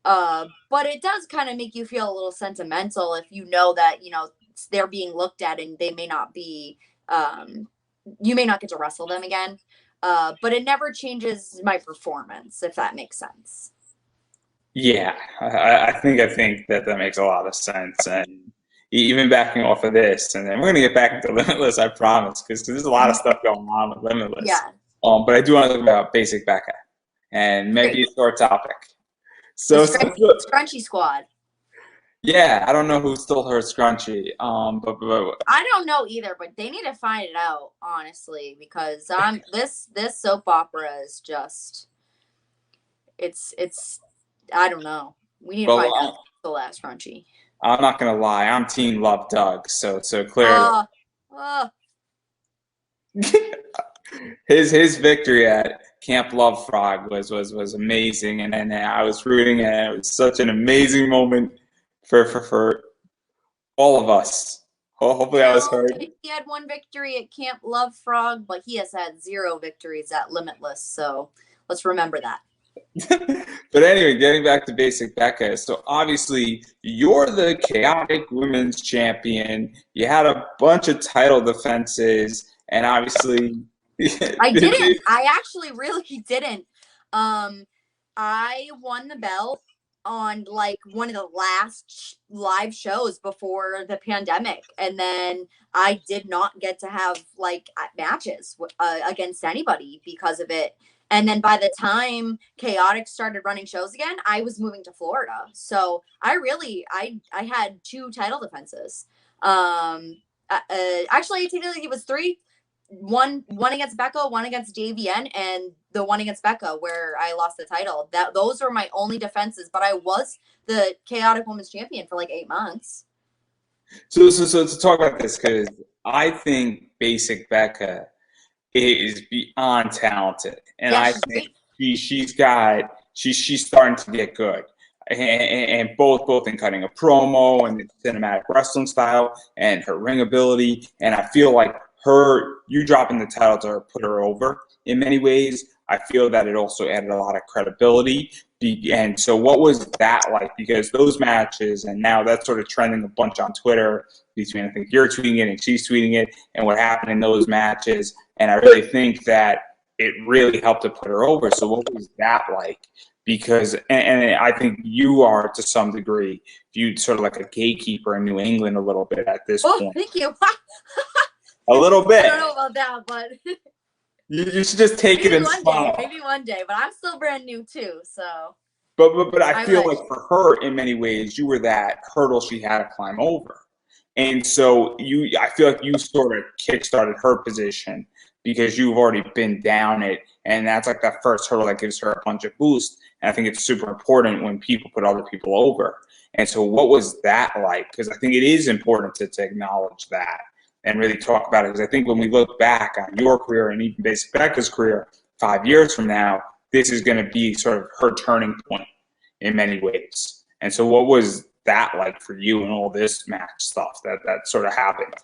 Speaker 2: But it does kind of make you feel a little sentimental if you know that, they're being looked at and they may not be, you may not get to wrestle them again. But it never changes my performance, if that makes sense.
Speaker 1: Yeah, I think that makes a lot of sense, and even backing off of this, and then we're gonna get back into Limitless, I promise, because there's a lot of stuff going on with Limitless.
Speaker 2: Yeah,
Speaker 1: But I do want to talk about Basic Becca, and maybe
Speaker 2: great.
Speaker 1: a short topic.
Speaker 2: The
Speaker 1: So,
Speaker 2: scrunchy squad.
Speaker 1: Yeah, I don't know who stole her scrunchie. But
Speaker 2: I don't know either, but they need to find it out, honestly, because this soap opera is just it's I don't know. We need to find out
Speaker 1: well,
Speaker 2: the last crunchy.
Speaker 1: I'm not gonna lie. I'm Team Love Doug. So clearly,
Speaker 2: Uh, uh
Speaker 1: his victory at Camp Love Frog was amazing, and I was rooting, and it was such an amazing moment for all of us. Hopefully, I was
Speaker 2: well,
Speaker 1: heard.
Speaker 2: he had one victory at Camp Love Frog, but he has had zero victories at Limitless, so let's remember that.
Speaker 1: But anyway, getting back to basic Becca. So obviously, you're the chaotic women's champion. You had a bunch of title defenses, and obviously,
Speaker 2: I didn't. I actually really didn't. Um, I won the belt on like one of the last live shows before the pandemic, and then I did not get to have like matches against anybody because of it. And then by the time Chaotic started running shows again, I was moving to Florida, so I had two title defenses. Actually, technically it was three, one against Becca, one against JVN, and the one against Becca where I lost the title. That those were my only defenses, but I was the chaotic women's champion for like 8 months.
Speaker 1: so to talk about this because I think basic Becca is beyond talented, and
Speaker 2: Yeah,
Speaker 1: I
Speaker 2: she's
Speaker 1: think
Speaker 2: great.
Speaker 1: she's starting to get good, and both in cutting a promo and the cinematic wrestling style and her ring ability, and I feel like you dropping the title to her put her over in many ways. I feel that it also added a lot of credibility. And so, what was that like? Because those matches, and now that's sort of trending a bunch on Twitter between I think you're tweeting it and she's tweeting it, and what happened in those matches. And I really think that it really helped to put her over. So what was that like? Because and I think you are to some degree viewed sort of like a gatekeeper in New England a little bit at this
Speaker 2: Oh,
Speaker 1: point.
Speaker 2: thank you.
Speaker 1: A little
Speaker 2: I don't
Speaker 1: bit.
Speaker 2: know about that, but
Speaker 1: You should just take it and smile.
Speaker 2: maybe one day. But I'm still brand new too, so
Speaker 1: But I
Speaker 2: I
Speaker 1: feel
Speaker 2: wish.
Speaker 1: like for her, in many ways, you were that hurdle she had to climb over. And so I feel like you sort of kickstarted her position because you've already been down it, and that's like that first hurdle that gives her a bunch of boost. And I think it's super important when people put other people over. And so, what was that like? Because I think it is important to acknowledge that and really talk about it. Because I think when we look back on your career and even Basic Becca's career 5 years from now, this is going to be sort of her turning point in many ways. And so, what was that like for you and all this match stuff that sort of happened?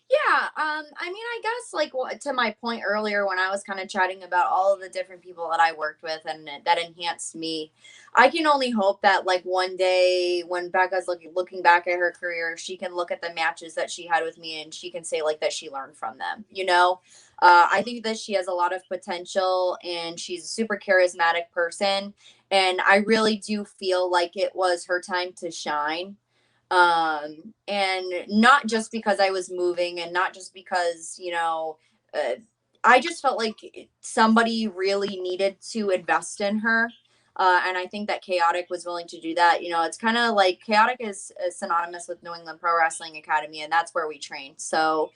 Speaker 2: Yeah, I mean, I guess like to my point earlier when I was kind of chatting about all of the different people that I worked with and that enhanced me, I can only hope that like one day when Becca's looking back at her career, she can look at the matches that she had with me and she can say like that she learned from them. I think that she has a lot of potential and she's a super charismatic person, and I really do feel like it was her time to shine, and not just because I was moving and not just because uh, I just felt like somebody really needed to invest in her, and I think that Chaotic was willing to do that. It's kind of like Chaotic is synonymous with New England Pro Wrestling Academy, and that's where we train. So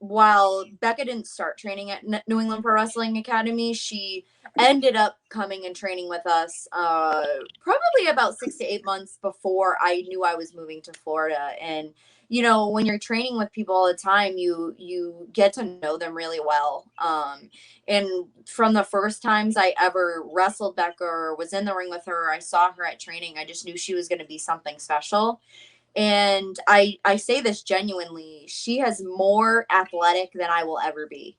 Speaker 2: while Becca didn't start training at New England Pro Wrestling Academy, she ended up coming and training with us probably about 6 to 8 months before I knew I was moving to Florida. And when you're training with people all the time, you get to know them really well. And from the first times I ever wrestled Becca or was in the ring with her, or I saw her at training, I just knew she was going to be something special. And I say this genuinely, she has more athletic than I will ever be.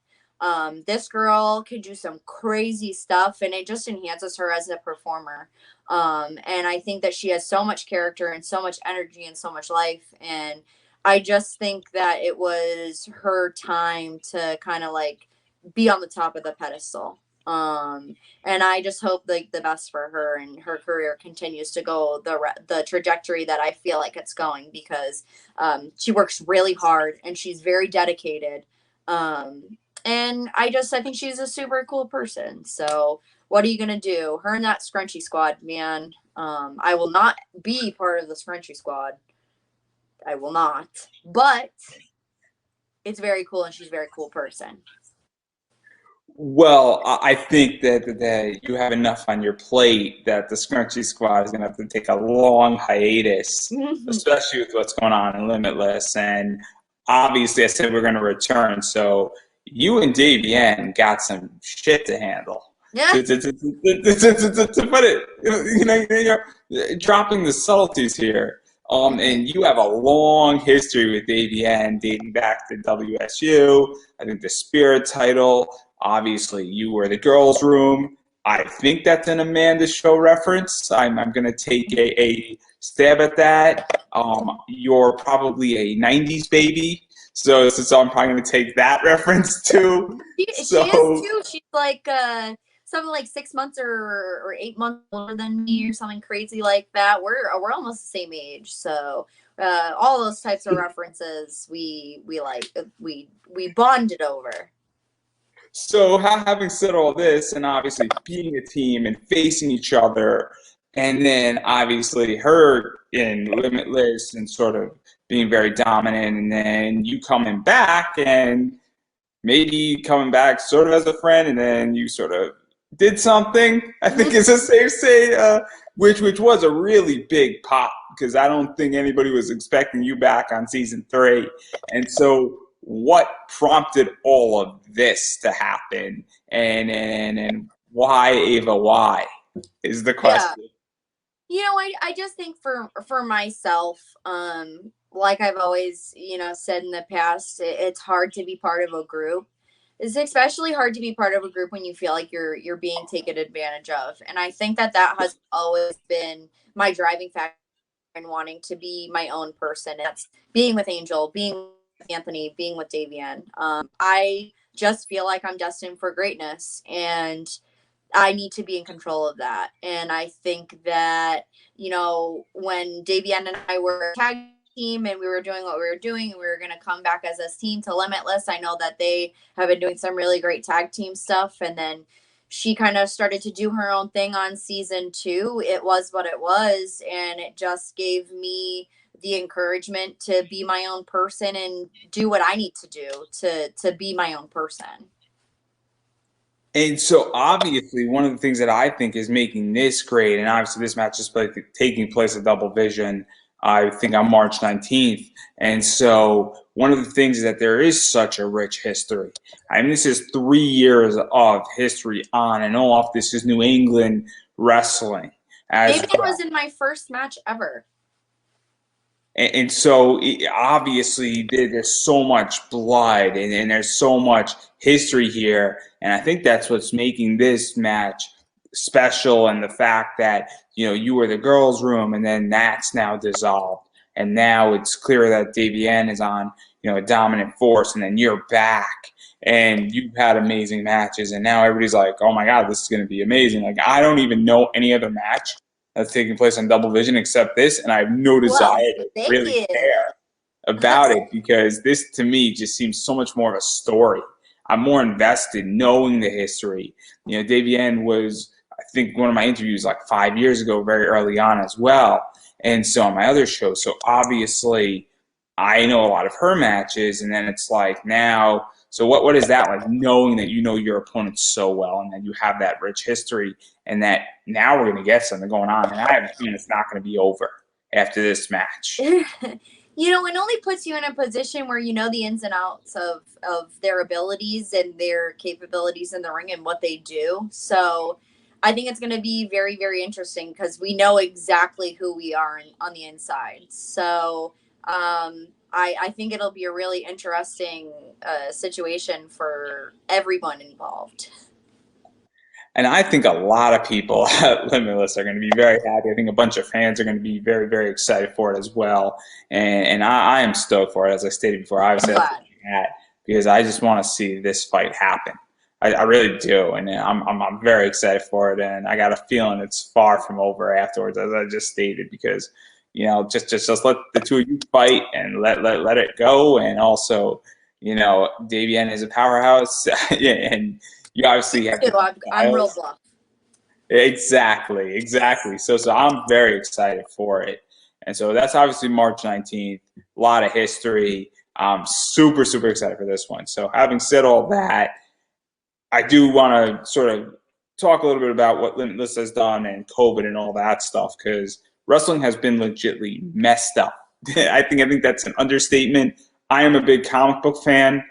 Speaker 2: This girl can do some crazy stuff, and it just enhances her as a performer. And I think that she has so much character and so much energy and so much life, and I just think that it was her time to kind of like be on the top of the pedestal. And I just hope like the best for her and her career continues to go the trajectory that I feel like it's going, because she works really hard and she's very dedicated. And I think she's a super cool person. So what are you gonna do? Her and that scrunchy squad, man. I will not be part of the Scrunchy Squad. I will not. But it's very cool, and she's a very cool person.
Speaker 1: Well, I think that you have enough on your plate that the Scrunchy Squad is going to have to take a long hiatus, especially with what's going on in Limitless. And obviously, I said we're going to return. So you and Davian got some shit to handle.
Speaker 2: Yeah.
Speaker 1: To put it, you're dropping the subtleties here. And you have a long history with Davian dating back to WSU. I think the Spirit title. Obviously, you were the girls' room. I think that's an Amanda Show reference. I'm going to take a stab at that. You're probably a 90s baby. So I'm probably going to take that reference too.
Speaker 2: She is too. She's like something like 6 months or 8 months older than me, or something crazy like that. We're almost the same age, so all those types of references we bonded over.
Speaker 1: So having said all this, and obviously being a team and facing each other, and then obviously her in Limitless and sort of being very dominant, and then you coming back and maybe coming back sort of as a friend, and then you sort of did something. I think it's a safe say, which was a really big pop because I don't think anybody was expecting you back on season 3, and so what prompted all of this to happen, and why Ava? Why is the
Speaker 2: Yeah.
Speaker 1: question?
Speaker 2: I just think for myself, like I've always, said in the past, it's hard to be part of a group. It's especially hard to be part of a group when you feel like you're being taken advantage of. And I think that has always been my driving factor in wanting to be my own person. That's being with Angel, being with Anthony, being with Davian. I just feel like I'm destined for greatness, and I need to be in control of that. And I think that, when Davian and I were a tag team and we were doing what we were doing, and we were going to come back as a team to Limitless, I know that they have been doing some really great tag team stuff. And then she kind of started to do her own thing on season 2. It was what it was. And it just gave me the encouragement to be my own person and do what I need to do to be my own person.
Speaker 1: And so obviously one of the things that I think is making this great, and obviously this match is taking place at Double Vision, I think on March 19th. And so one of the things is that there is such a rich history. I mean, this is 3 years of history on and off. This is New England wrestling as
Speaker 2: David
Speaker 1: well.
Speaker 2: was in my first match ever.
Speaker 1: And so obviously there's so much blood and there's so much history here. And I think that's what's making this match special, and the fact that, you were the girls' room and then that's now dissolved. And now it's clear that Davian is on, a dominant force, and then you're back and you've had amazing matches. And now everybody's like, oh my God, this is going to be amazing. Like, I don't even know any other match that's taking place on Double Vision except this, and I have no desire to really care about it, because this to me just seems so much more of a story. I'm more invested knowing the history. Davian was, I think, one of my interviews like 5 years ago, very early on as well, and so on my other show. So obviously, I know a lot of her matches, and then it's like now. So what is that like, knowing that you know your opponent so well, and that you have that rich history, and that now we're going to get something going on, and I have a feeling it's not going to be over after this match.
Speaker 2: It only puts you in a position where you know the ins and outs of their abilities and their capabilities in the ring and what they do. So I think it's going to be very, very interesting because we know exactly who we are on the inside. So I think it'll be a really interesting situation for everyone involved.
Speaker 1: And I think a lot of people at Limitless are going to be very happy. I think a bunch of fans are going to be very, very excited for it as well. And I am stoked for it, as I stated before. Obviously, because I just want to see this fight happen. I really do, and I'm very excited for it. And I got a feeling it's far from over afterwards, as I just stated, because just let the two of you fight and let it go. And also, Davian is a powerhouse, and you obviously have.
Speaker 2: I'm real bluff.
Speaker 1: Exactly, exactly. So I'm very excited for it. And so that's obviously March 19th. A lot of history. I'm super, super excited for this one. So having said all that, I do want to sort of talk a little bit about what Limitless has done and COVID and all that stuff because wrestling has been legitly messed up. I think that's an understatement. I am a big comic book fan.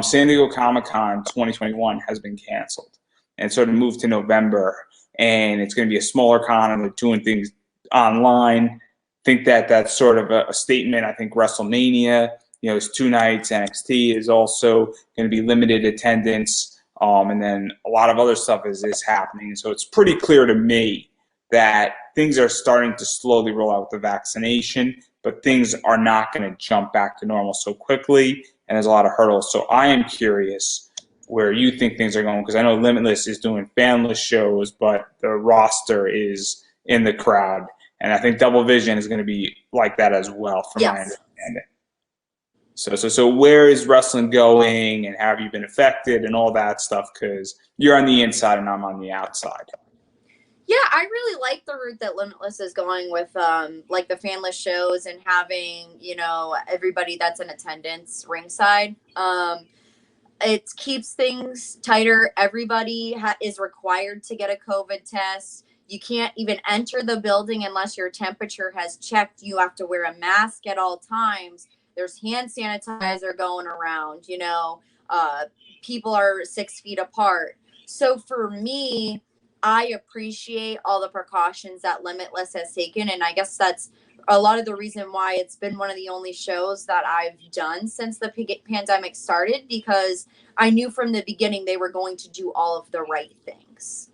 Speaker 1: San Diego Comic Con 2021 has been canceled and sort of moved to November, and it's going to be a smaller con, and they're doing things online. I think that that's sort of a statement. I think WrestleMania, is 2 nights. NXT is also going to be limited attendance. And then a lot of other stuff is happening. So it's pretty clear to me that things are starting to slowly roll out with the vaccination, but things are not going to jump back to normal so quickly. And there's a lot of hurdles. So I am curious where you think things are going because I know Limitless is doing fanless shows, but the roster is in the crowd. And I think Double Vision is going to be like that as well, from my
Speaker 2: Yes.
Speaker 1: understanding. So where is wrestling going, and have you been affected, and all that stuff? Because you're on the inside and I'm on the outside.
Speaker 2: Yeah, I really like the route that Limitless is going with, like the fanless shows and having, everybody that's in attendance ringside. It keeps things tighter. Everybody is required to get a COVID test. You can't even enter the building unless your temperature has checked. You have to wear a mask at all times. There's hand sanitizer going around. People are 6 feet apart. So for me, I appreciate all the precautions that Limitless has taken, and I guess that's a lot of the reason why it's been one of the only shows that I've done since the pandemic started, because I knew from the beginning they were going to do all of the right things.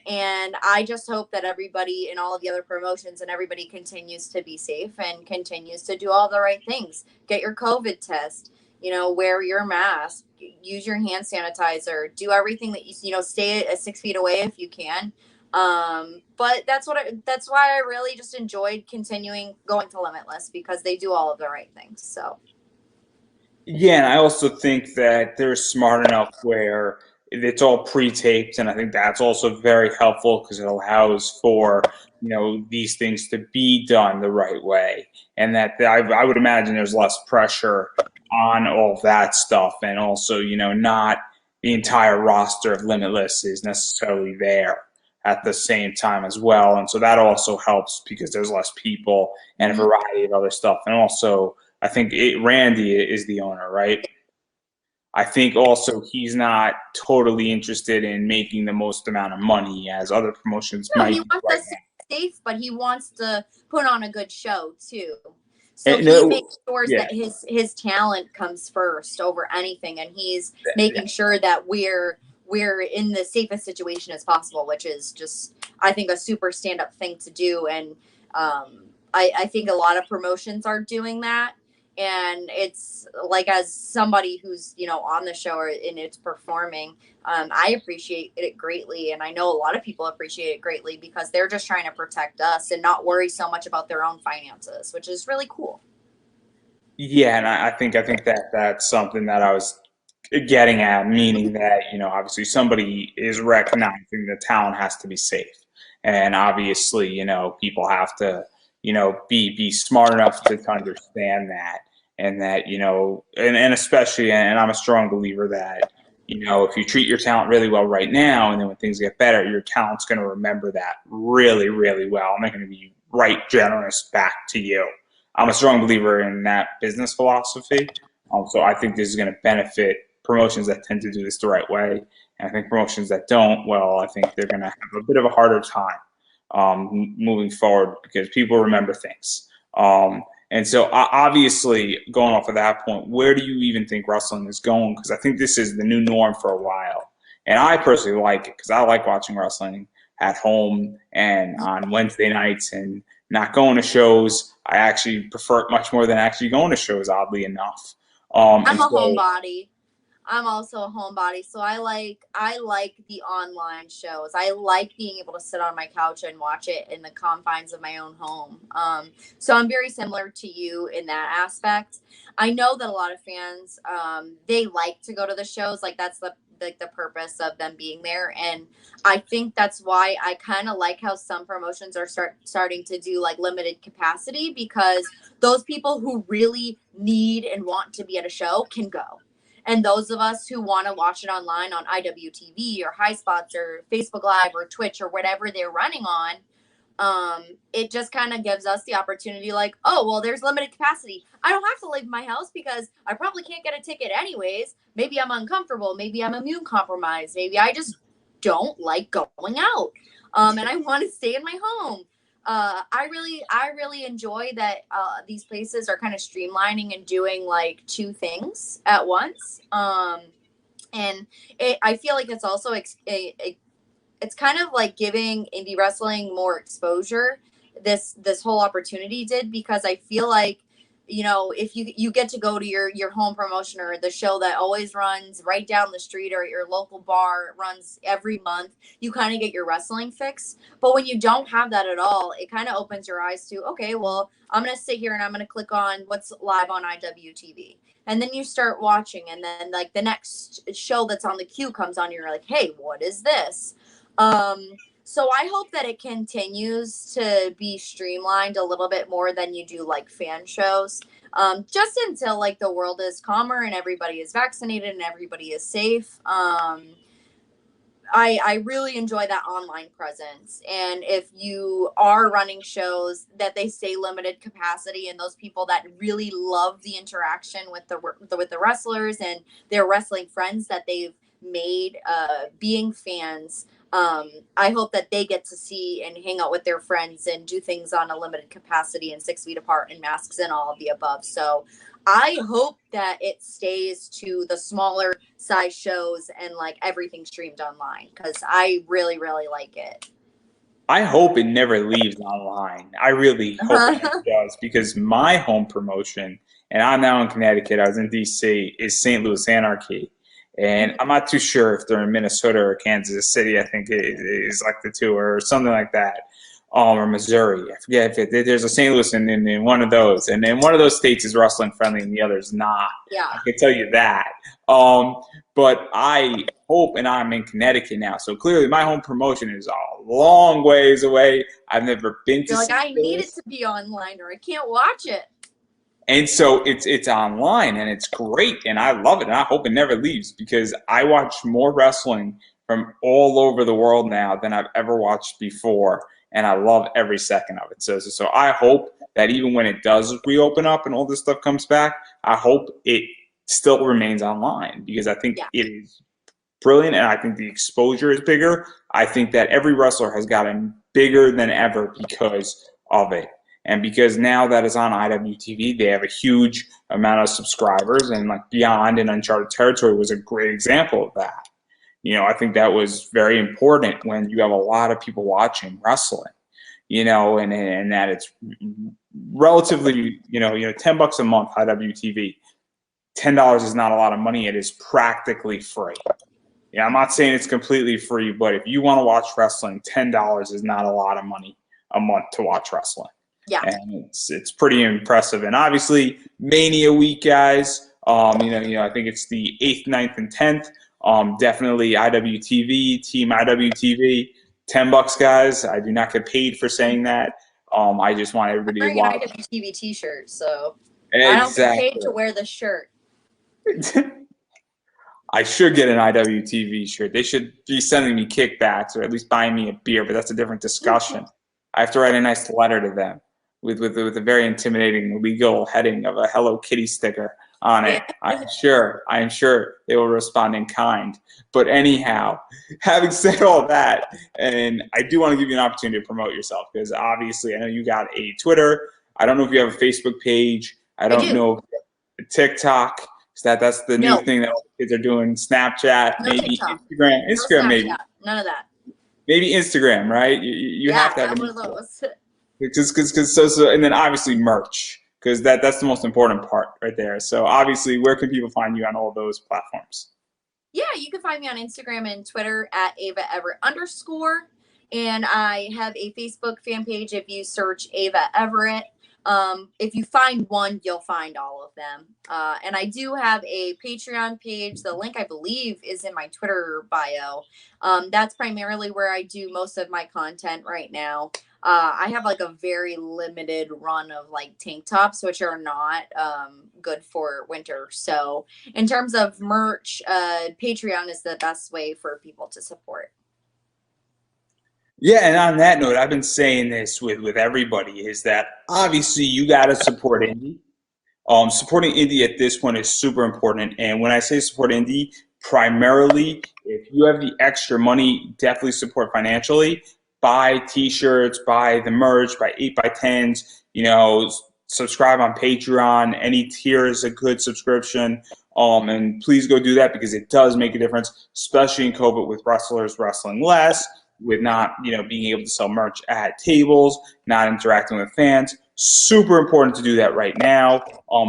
Speaker 2: And I just hope that everybody in all of the other promotions and everybody continues to be safe and continues to do all the right things. Get your COVID test, wear your mask, use your hand sanitizer, do everything that stay at 6 feet away if you can. But that's why I really just enjoyed continuing going to Limitless, because they do all of the right things. So
Speaker 1: Yeah, and I also think that they're smart enough where it's all pre-taped, and I think that's also very helpful because it allows for these things to be done the right way, and that I would imagine there's less pressure on all of that stuff, and also not the entire roster of Limitless is necessarily there at the same time as well, and so that also helps because there's less people and a
Speaker 2: mhm.
Speaker 1: variety of other stuff, and also I think Randy is the owner, right? I think also he's not totally interested in making the most amount of money as other promotions
Speaker 2: No,
Speaker 1: might
Speaker 2: he
Speaker 1: be
Speaker 2: wants
Speaker 1: right
Speaker 2: us to be safe, but he wants to put on a good show too.
Speaker 1: now.
Speaker 2: So he
Speaker 1: No,
Speaker 2: makes sure
Speaker 1: yeah,
Speaker 2: that his talent comes first over anything, and he's making sure that we're in the safest situation as possible, which is just, I think, a super stand up thing to do. And I think a lot of promotions are doing that. And it's like, as somebody who's on the show and it's performing, I appreciate it greatly, and I know a lot of people appreciate it greatly because they're just trying to protect us and not worry so much about their own finances, which is really cool.
Speaker 1: yeah, and I think that that's something that I was getting at, meaning that obviously somebody is recognizing the talent has to be safe, and obviously people have to be smart enough to understand that, and that and especially, and I'm a strong believer that if you treat your talent really well right now, and then when things get better, your talent's going to remember that really, really well, and they're going to be right generous back to you. I'm a strong believer in that business philosophy. So I think this is going to benefit promotions that tend to do this the right way. And I think promotions that don't, well, I think they're going to have a bit of a harder time moving forward because people remember things. And so, obviously, going off of that point, where do you even think wrestling is going? Because I think this is the new norm for a while. And I personally like it because I like watching wrestling at home and on Wednesday nights and not going to shows. I actually prefer it much more than actually going to shows, oddly enough.
Speaker 2: I'm
Speaker 1: And
Speaker 2: a
Speaker 1: so,
Speaker 2: homebody. I'm also a homebody, so I like the online shows. I like being able to sit on my couch and watch it in the confines of my own home. So I'm very similar to you in that aspect. I know that a lot of fans, they like to go to the shows. Like, that's like the purpose of them being there. And I think that's why I kind of like how some promotions are starting to do like limited capacity, because those people who really need and want to be at a show can go. And those of us who want to watch it online on IWTV or High Spots or Facebook Live or Twitch or whatever they're running on, it just kind of gives us the opportunity, like, oh, well, there's limited capacity. I don't have to leave my house because I probably can't get a ticket anyways. Maybe I'm uncomfortable. Maybe I'm immune compromised. Maybe I just don't like going out. And I want to stay in my home. I really enjoy that these places are kind of streamlining and doing like two things at once. And I feel like it's also it's kind of like giving indie wrestling more exposure. This whole opportunity did, because I feel like, if you get to go to your home promotion or the show that always runs right down the street, or your local bar runs every month, you kind of get your wrestling fix. But when you don't have that at all, it kind of opens your eyes to, okay, well, I'm going to sit here and I'm going to click on what's live on IWTV. And then you start watching, and then like the next show that's on the queue comes on, and you're like, hey, what is this? So I hope that it continues to be streamlined a little bit more than you do like fan shows. Just until like the world is calmer and everybody is vaccinated and everybody is safe. I really enjoy that online presence. And if you are running shows that they stay limited capacity, and those people that really love the interaction with the wrestlers and their wrestling friends that they've made, being fans, I hope that they get to see and hang out with their friends and do things on a limited capacity and 6 feet apart and masks and all of the above. So I hope that it stays to the smaller size shows and like everything streamed online, because I really, really like it.
Speaker 1: I hope it never leaves online. I really hope it never does, because my home promotion, and I'm now in Connecticut, I was in DC, is St. Louis Anarchy. And I'm not too sure if they're in Minnesota or Kansas City. I think it is like the two, or something like that, or Missouri. I forget if there's a St. Louis in one of those. And then one of those states is wrestling friendly and the other is not.
Speaker 2: Yeah.
Speaker 1: I can tell you that. But I hope, and I'm in Connecticut now, so clearly my home promotion is a long ways away. I've never been to
Speaker 2: You're like,
Speaker 1: see
Speaker 2: I need it
Speaker 1: this.
Speaker 2: to be online or I can't watch it.
Speaker 1: And so it's online, and it's great, and I love it, and I hope it never leaves, because I watch more wrestling from all over the world now than I've ever watched before, and I love every second of it. So I hope that even when it does reopen up and all this stuff comes back, I hope it still remains online, because I think
Speaker 2: Yeah.
Speaker 1: it is brilliant, and I think the exposure is bigger. I think that every wrestler has gotten bigger than ever because of it. And because now that it's on IWTV, they have a huge amount of subscribers, and like Beyond and Uncharted Territory was a great example of that. I think that was very important when you have a lot of people watching wrestling, and that it's relatively, $10 a month IWTV. $10 is not a lot of money. It is practically free. Yeah, I'm not saying it's completely free, but if you want to watch wrestling, $10 is not a lot of money a month to watch wrestling.
Speaker 2: Yeah.
Speaker 1: And it's pretty impressive. And obviously, Mania week, guys. I think it's the 8th, 9th, and 10th. Definitely IWTV, Team IWTV. $10, guys. I do not get paid for saying that. I just want everybody to
Speaker 2: I'm wearing an
Speaker 1: watch.
Speaker 2: IWTV t-shirt, so I don't get paid
Speaker 1: Exactly.
Speaker 2: to wear the shirt.
Speaker 1: I should get an IWTV shirt. They should be sending me kickbacks, or at least buying me a beer, but that's a different discussion. I have to write a nice letter to them with a very intimidating legal heading of a Hello Kitty sticker on it. I am sure they will respond in kind. But anyhow, having said all that, and I do want to give you an opportunity to promote yourself, because obviously I know you got a Twitter. I don't know if you have a Facebook page. I don't know if you have a TikTok. That's the new thing that all the kids are doing. Snapchat,
Speaker 2: No
Speaker 1: maybe
Speaker 2: TikTok.
Speaker 1: Instagram,
Speaker 2: No
Speaker 1: maybe.
Speaker 2: Snapchat. None of that.
Speaker 1: Maybe Instagram, right? You have to have
Speaker 2: one
Speaker 1: an
Speaker 2: of those.
Speaker 1: so and then obviously merch, because that's the most important part right there. So obviously, where can people find you on all those platforms?
Speaker 2: Yeah, you can find me on Instagram and Twitter at Ava Everett _. And I have a Facebook fan page if you search Ava Everett. If you find one, you'll find all of them. And I do have a Patreon page. The link, I believe, is in my Twitter bio. That's primarily where I do most of my content right now. I have like a very limited run of like tank tops, which are not good for winter. So, in terms of merch, Patreon is the best way for people to support.
Speaker 1: Yeah, and on that note, I've been saying this with everybody is that obviously you got to support indie. Supporting indie at this point is super important. And when I say support indie, primarily, if you have the extra money, definitely support financially. Buy t-shirts, buy the merch, buy 8x10s, subscribe on Patreon. Any tier is a good subscription. And please go do that because it does make a difference, especially in COVID with wrestlers wrestling less, with not, being able to sell merch at tables, not interacting with fans. Super important to do that right now.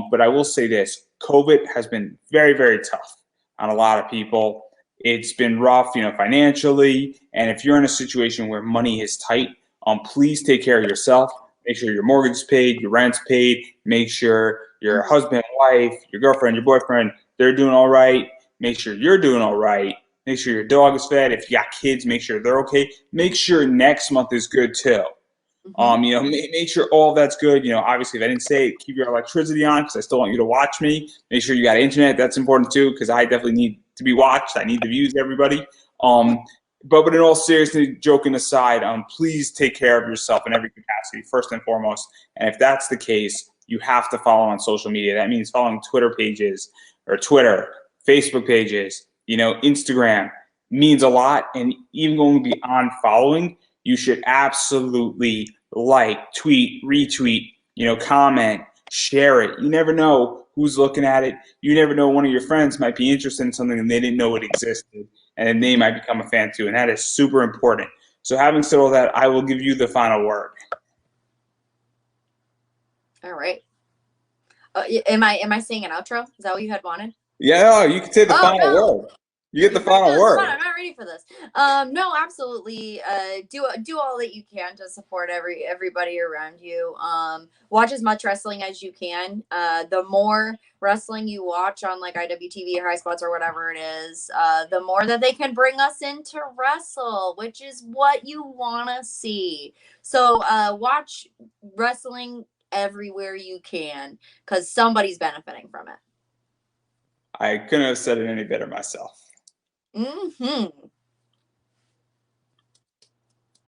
Speaker 1: But I will say this, COVID has been very, very tough on a lot of people. It's been rough, financially. And if you're in a situation where money is tight, please take care of yourself. Make sure your mortgage is paid, your rent's paid. Make sure your
Speaker 2: Mhm.
Speaker 1: husband, wife, your girlfriend, your boyfriend, they're doing all right. Make sure you're doing all right. Make sure your dog is fed. If you got kids, make sure they're okay. Make sure next month is good too.
Speaker 2: Mhm.
Speaker 1: Make sure all that's good. Obviously, if I didn't say it, keep your electricity on because I still want you to watch me. Make sure you got internet. That's important too because I definitely need to be watched. I need the views, everybody. Um, but in all seriousness, joking aside, please take care of yourself in every capacity, first and foremost. And if that's the case, you have to follow on social media. That means following Twitter pages or Twitter, Facebook pages, Instagram means a lot. And even going beyond following, you should absolutely like, tweet, retweet, comment, share it. You never know who's looking at it. You never know one of your friends might be interested in something and they didn't know it existed, and then they might become a fan too, and that is super important. So having said all that, I will give you the final word.
Speaker 2: All right. Am I saying an outro? Is that what you had wanted?
Speaker 1: Yeah, you can say the
Speaker 2: Oh
Speaker 1: final
Speaker 2: no.
Speaker 1: word. You get the
Speaker 2: Bring
Speaker 1: final
Speaker 2: down the spot.
Speaker 1: word.
Speaker 2: I'm not ready for this. No, absolutely. Do all that you can to support everybody around you. Watch as much wrestling as you can. The more wrestling you watch on like IWTV or High Spots or whatever it is, the more that they can bring us into wrestle, which is what you want to see. So watch wrestling everywhere you can because somebody's benefiting from it.
Speaker 1: I couldn't have said it any better myself.
Speaker 2: Hmm